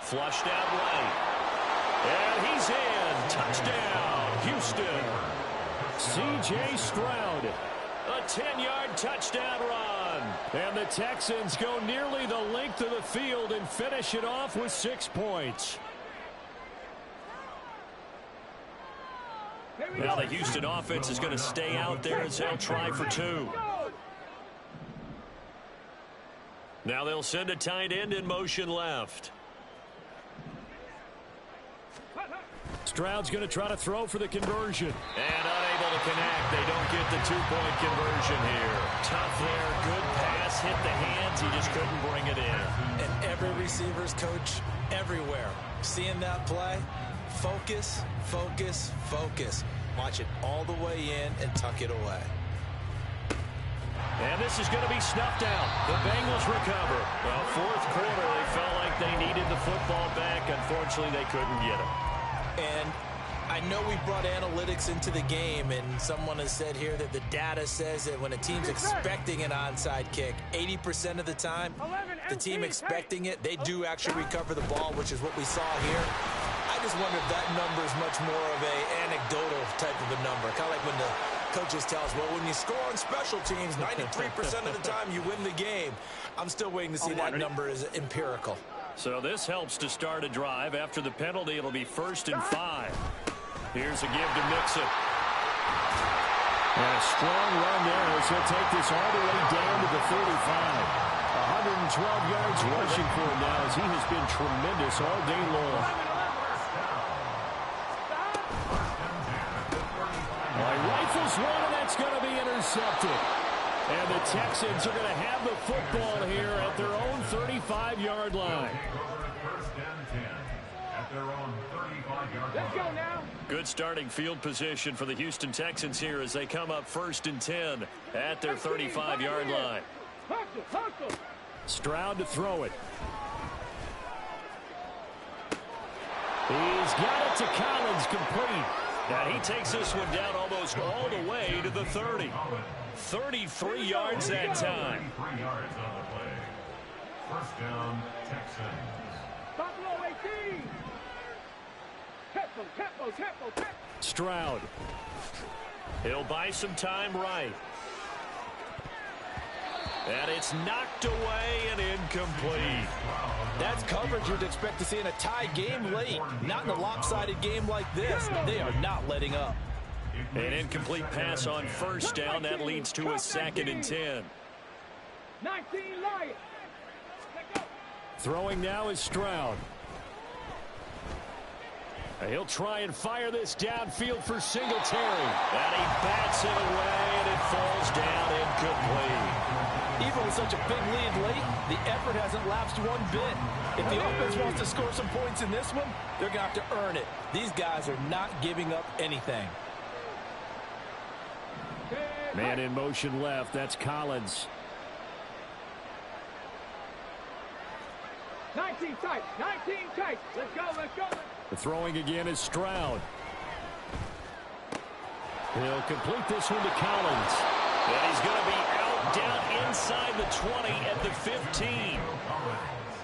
Flushed out right. And he's in. Touchdown, Houston. C.J. Stroud. A 10-yard touchdown run. And the Texans go nearly the length of the field and finish it off with 6 points. Now the Houston offense is going to stay out there as they'll try for 2. Now they'll send a tight end in motion left. Stroud's going to try to throw for the conversion. And unable to connect. They don't get the 2-point conversion here. Tough there. Good pass. Hit the hands. He just couldn't bring it in. And every receiver's coach everywhere. Seeing that play, focus, focus, focus. Watch it all the way in and tuck it away. And this is going to be snuffed out. The Bengals recover. Well, 4th quarter, they felt like they needed the football back. Unfortunately, they couldn't get it. And I know we brought analytics into the game, and someone has said here that the data says that when a team's expecting an onside kick, 80% of the time, the team expecting it, they do actually recover the ball, which is what we saw here. I just wonder if that number is much more of an anecdotal type of a number, kind of like when the coaches tell us, well, when you score on special teams, 93% of the time you win the game. I'm still waiting to see that number is empirical. So this helps to start a drive. After the penalty, it'll be 1st and 5. Here's a give to Mixon. And a strong run there as he'll take this all the way down to the 35. 112 yards rushing for him now as he has been tremendous all day long. Rifles one, and that's going to be intercepted. And the Texans are going to have the football here at their own 35-yard line. First and 10 at their own 35-yard line. Let's go now. Good starting field position for the Houston Texans here as they come up 1st and 10 at their 35-yard line. Hustle. Stroud to throw it. He's got it to Collins, complete. Now he takes this one down almost all the way to the 30. 33 yards that time. 33 yards on the play. First down, Texans. Buffalo 18. Tempo. Stroud. He'll buy some time right. And it's knocked away and incomplete. That's coverage you'd expect to see in a tie game late. Not in a lopsided game like this. They are not letting up. An incomplete pass on 1st down. That leads to a 2nd and 10. 19 Lions. Throwing now is Stroud. He'll try and fire this downfield for Singletary. And he bats it away, and it falls down incomplete. Even with such a big lead late, the effort hasn't lapsed one bit. If the offense wants to score some points in this one, they're going to have to earn it. These guys are not giving up anything. Man in motion left. That's Collins. 19 tight. Let's go. The throwing again is Stroud. He'll complete this one to Collins. And he's going to be out down inside the 20 at the 15.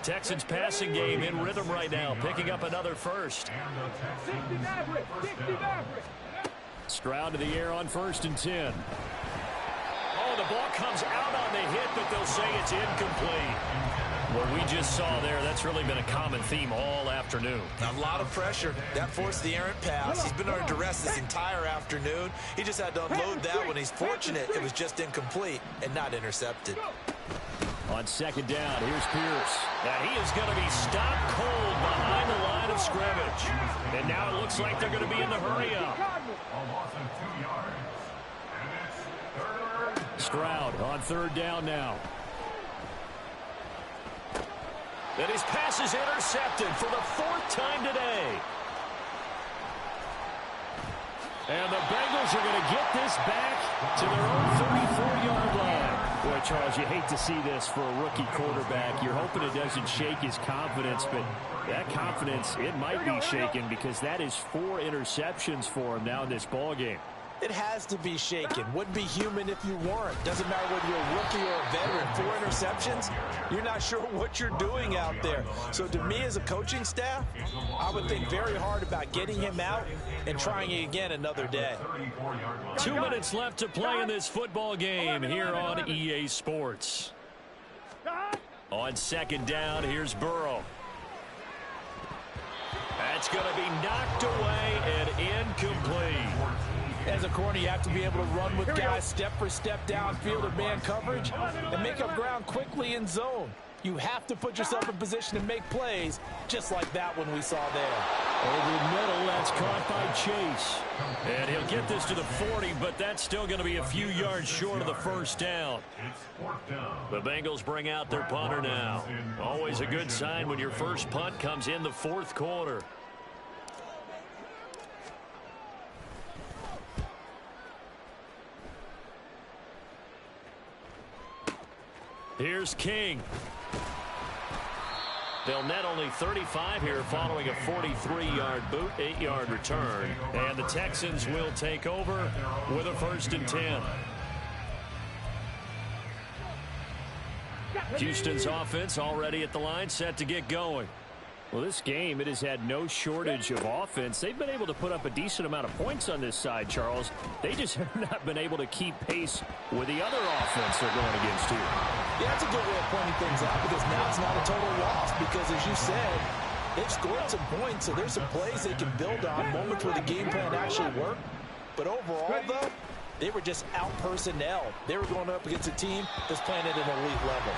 Texans passing game in rhythm right now, picking up another first. 60 Maverick. Stroud to the air on 1st and 10. Oh, the ball comes out on the hit, but they'll say it's incomplete. What we just saw there, that's really been a common theme all afternoon. A lot of pressure. That forced the errant pass. He's been under duress this entire afternoon. He just had to unload that one. He's fortunate it was just incomplete and not intercepted. On second down, here's Pierce. And he is going to be stopped cold behind the line of scrimmage. And now it looks like they're going to be in the hurry-up. Stroud on third down now. And his pass is intercepted for the 4th time today. And the Bengals are going to get this back to their own 34-yard line. Boy, Charles, you hate to see this for a rookie quarterback. You're hoping it doesn't shake his confidence, but that confidence, it might be shaken because that is 4 interceptions for him now in this ballgame. It has to be shaken. Wouldn't be human if you weren't. Doesn't matter whether you're a rookie or a veteran. 4 interceptions, you're not sure what you're doing out there. So to me as a coaching staff, I would think very hard about getting him out and trying it again another day. 2 minutes left to play in this football game here on EA Sports. On second down, here's Burrow. That's going to be knocked away and incomplete. As a corner, you have to be able to run with guys step for step downfield in man coverage and make up ground quickly in zone. You have to put yourself in position to make plays, just like that one we saw there. Over the middle, that's caught by Chase. And he'll get this to the 40, but that's still going to be a few yards short of the first down. The Bengals bring out their punter now. Always a good sign when your first punt comes in the 4th quarter. Here's King. They'll net only 35 here following a 43-yard boot, 8-yard return. And the Texans will take over with a 1st and 10. Houston's offense already at the line, set to get going. Well, this game, it has had no shortage of offense. They've been able to put up a decent amount of points on this side, Charles. They just have not been able to keep pace with the other offense they're going against here. Yeah, that's a good way of pointing things out because now it's not a total loss because, as you said, they've scored some points, so there's some plays they can build on, moments where the game plan actually worked. But overall, though, they were just out-personnel. They were going up against a team that's playing at an elite level.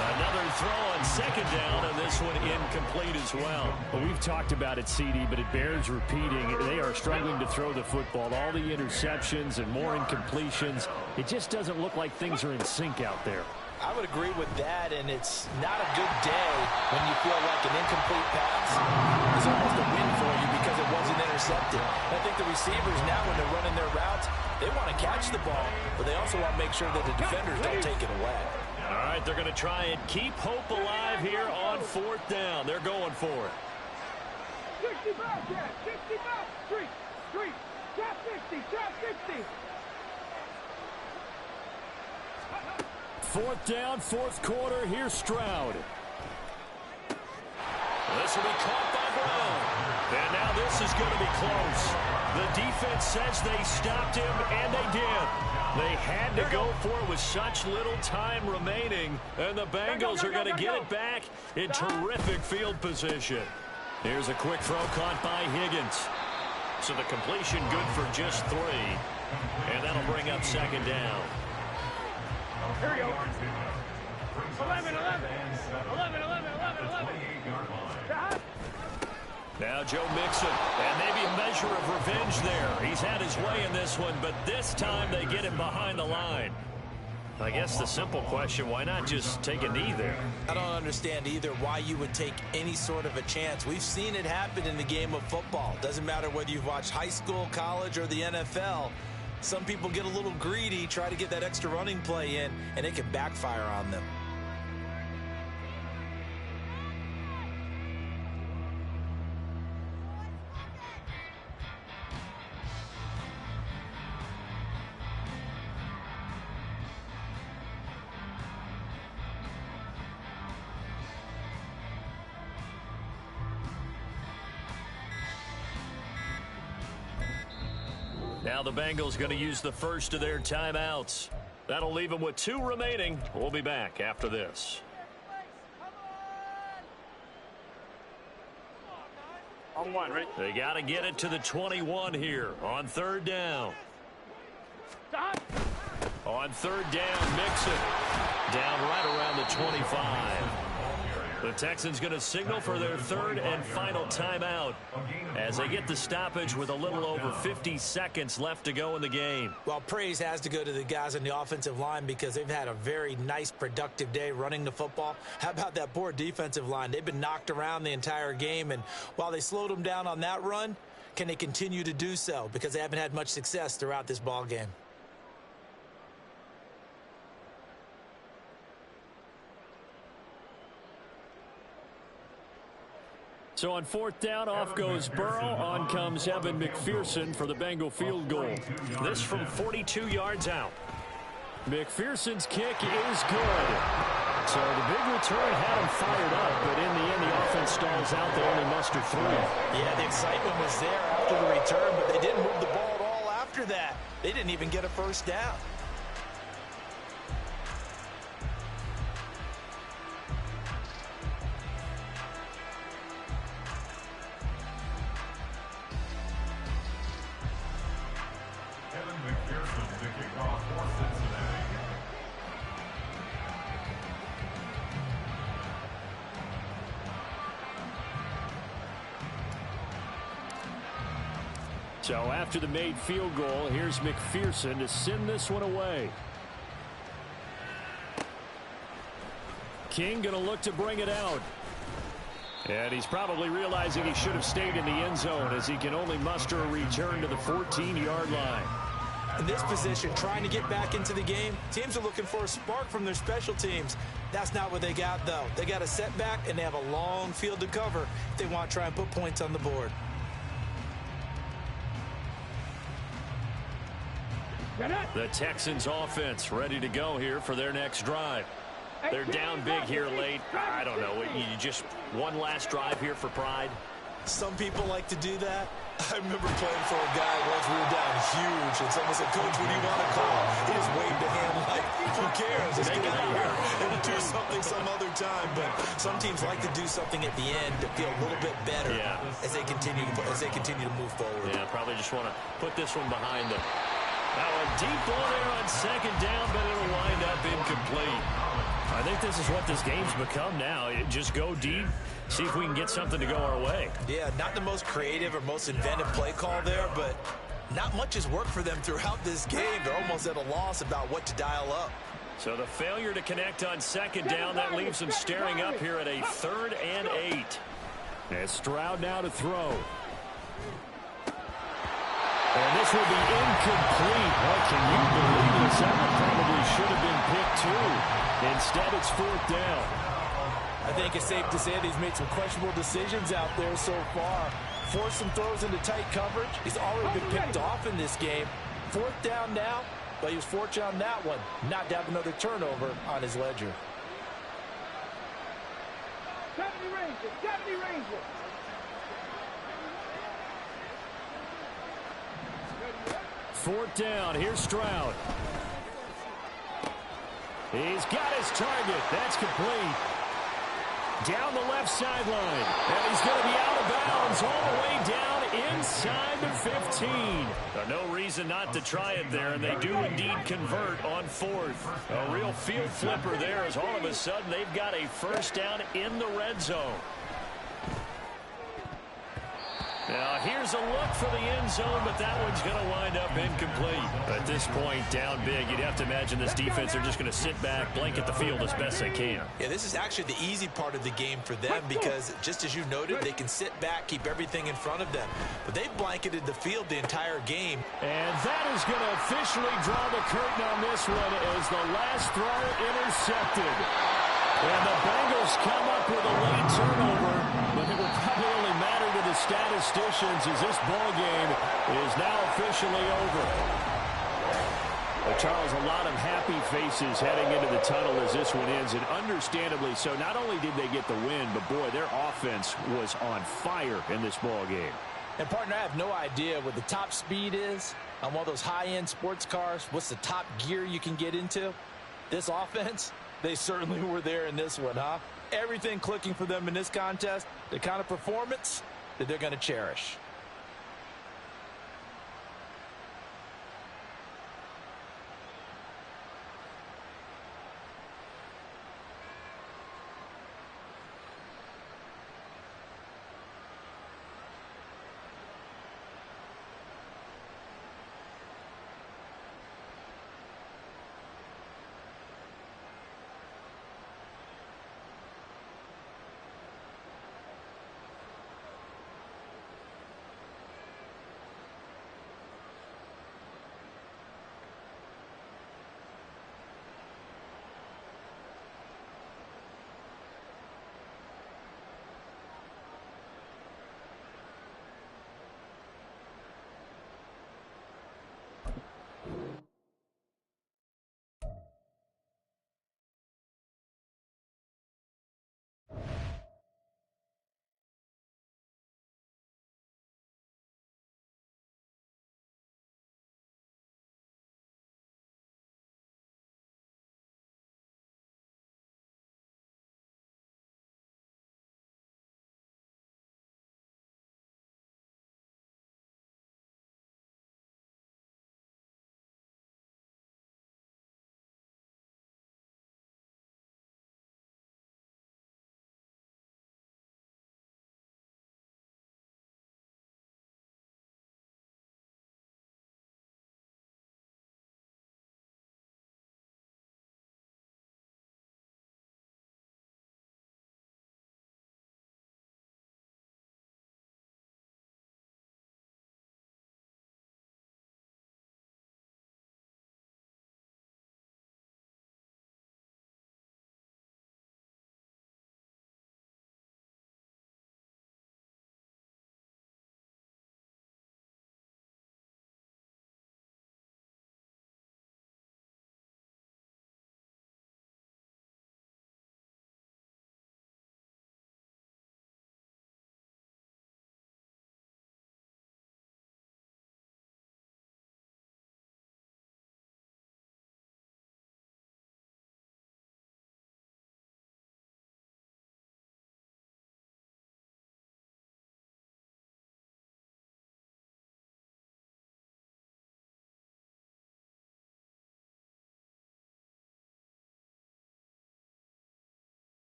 Another throw on second down, and this one incomplete as well. Well, we've talked about it, CD, but it bears repeating. They are struggling to throw the football. All the interceptions and more incompletions. It just doesn't look like things are in sync out there. I would agree with that, and it's not a good day when you feel like an incomplete pass is almost a win for you because it wasn't intercepted. I think the receivers now, when they're running their routes, they want to catch the ball, but they also want to make sure that the defenders don't take it away. All right, they're going to try and keep hope alive here on 4th down. They're going for it. 65, Jack, 65, 3, drop 60, drop 60. 4th down, 4th quarter. Here's Stroud. This will be caught by Brown. And now this is going to be close. The defense says they stopped him, and they did. They had to go for it with such little time remaining, and the Bengals are going to get it back in terrific field position. Here's a quick throw caught by Higgins. So the completion good for just 3. And that'll bring up second down. Here we go. 11. Now Joe Mixon, and maybe a measure of revenge there. He's had his way in this one, but this time they get him behind the line. I guess the simple question, why not just take a knee there? I don't understand either why you would take any sort of a chance. We've seen it happen in the game of football. Doesn't matter whether you've watched high school, college, or the NFL. Some people get a little greedy, try to get that extra running play in, and it can backfire on them. Now the Bengals going to use the first of their timeouts. That'll leave them with 2 remaining. We'll be back after this. On 1, right? They got to get it to the 21 here on 3rd down. Stop. On 3rd down, Mixon. Down right around the 25. The Texans going to signal for their third and final timeout as they get the stoppage with a little over 50 seconds left to go in the game. Well, praise has to go to the guys on the offensive line because they've had a very nice, productive day running the football. How about that poor defensive line? They've been knocked around the entire game, and while they slowed them down on that run, can they continue to do so? Because they haven't had much success throughout this ball game. So on fourth down, off goes Burrow. On comes Evan McPherson for the Bengal field goal. This from 42 yards out. McPherson's kick is good. So the big return had him fired up, but in the end, the offense stalls out. They only muster 3. Yeah, the excitement was there after the return, but they didn't move the ball at all after that. They didn't even get a first down. So after the made field goal, here's McPherson to send this one away. King going to look to bring it out. And he's probably realizing he should have stayed in the end zone as he can only muster a return to the 14-yard line. In this position, trying to get back into the game, teams are looking for a spark from their special teams. That's not what they got, though. They got a setback, and they have a long field to cover if they want to try and put points on the board. The Texans offense ready to go here for their next drive. They're down big here late. I don't know. You just one last drive here for pride. Some people like to do that. I remember playing for a guy once we were down huge, and someone said, "Coach, what do you want to call?" He just waved a hand like, who cares? Let's get out here and do something some other time. But some teams like to do something at the end to feel a little bit better as they continue to move forward. Yeah, probably just want to put this one behind them. Now a deep ball there on second down, but it'll wind up incomplete. I think this is what this game's become now. Just go deep, see if we can get something to go our way. Yeah, not the most creative or most inventive play call there, but not much has worked for them throughout this game. They're almost at a loss about what to dial up. So the failure to connect on second down, that leaves them staring up here at a 3rd and 8. And Stroud now to throw. And this will be incomplete. Oh, can you believe this? That one probably should have been picked too. Instead, it's 4th down. I think it's safe to say that he's made some questionable decisions out there so far. Forced some throws into tight coverage. He's already been picked off in this game. 4th down now, but he was fortunate on that one not to have another turnover on his ledger. 70 Rangers, 70 Rangers. Fourth down. Here's Stroud. He's got his target. That's complete. Down the left sideline. And he's going to be out of bounds all the way down inside the 15. No reason not to try it there, and they do indeed convert on 4th. A real field flipper there as all of a sudden they've got a first down in the red zone. Now, here's a look for the end zone, but that one's going to wind up incomplete. At this point, down big, you'd have to imagine this defense are just going to sit back, blanket the field as best they can. Yeah, this is actually the easy part of the game for them because, just as you noted, they can sit back, keep everything in front of them. But they've blanketed the field the entire game. And that is going to officially draw the curtain on this one as the last throw intercepted. And the Bengals come up with a late turnover, but it will probably only matter to the statisticians as this ball game is now officially over. Well, Charles, a lot of happy faces heading into the tunnel as this one ends, and understandably so. Not only did they get the win, but boy, their offense was on fire in this ball game. And partner, I have no idea what the top speed is on one of those high-end sports cars. What's the top gear you can get into? This offense, they certainly were there in this one, huh? Everything clicking for them in this contest, the kind of performance that they're going to cherish.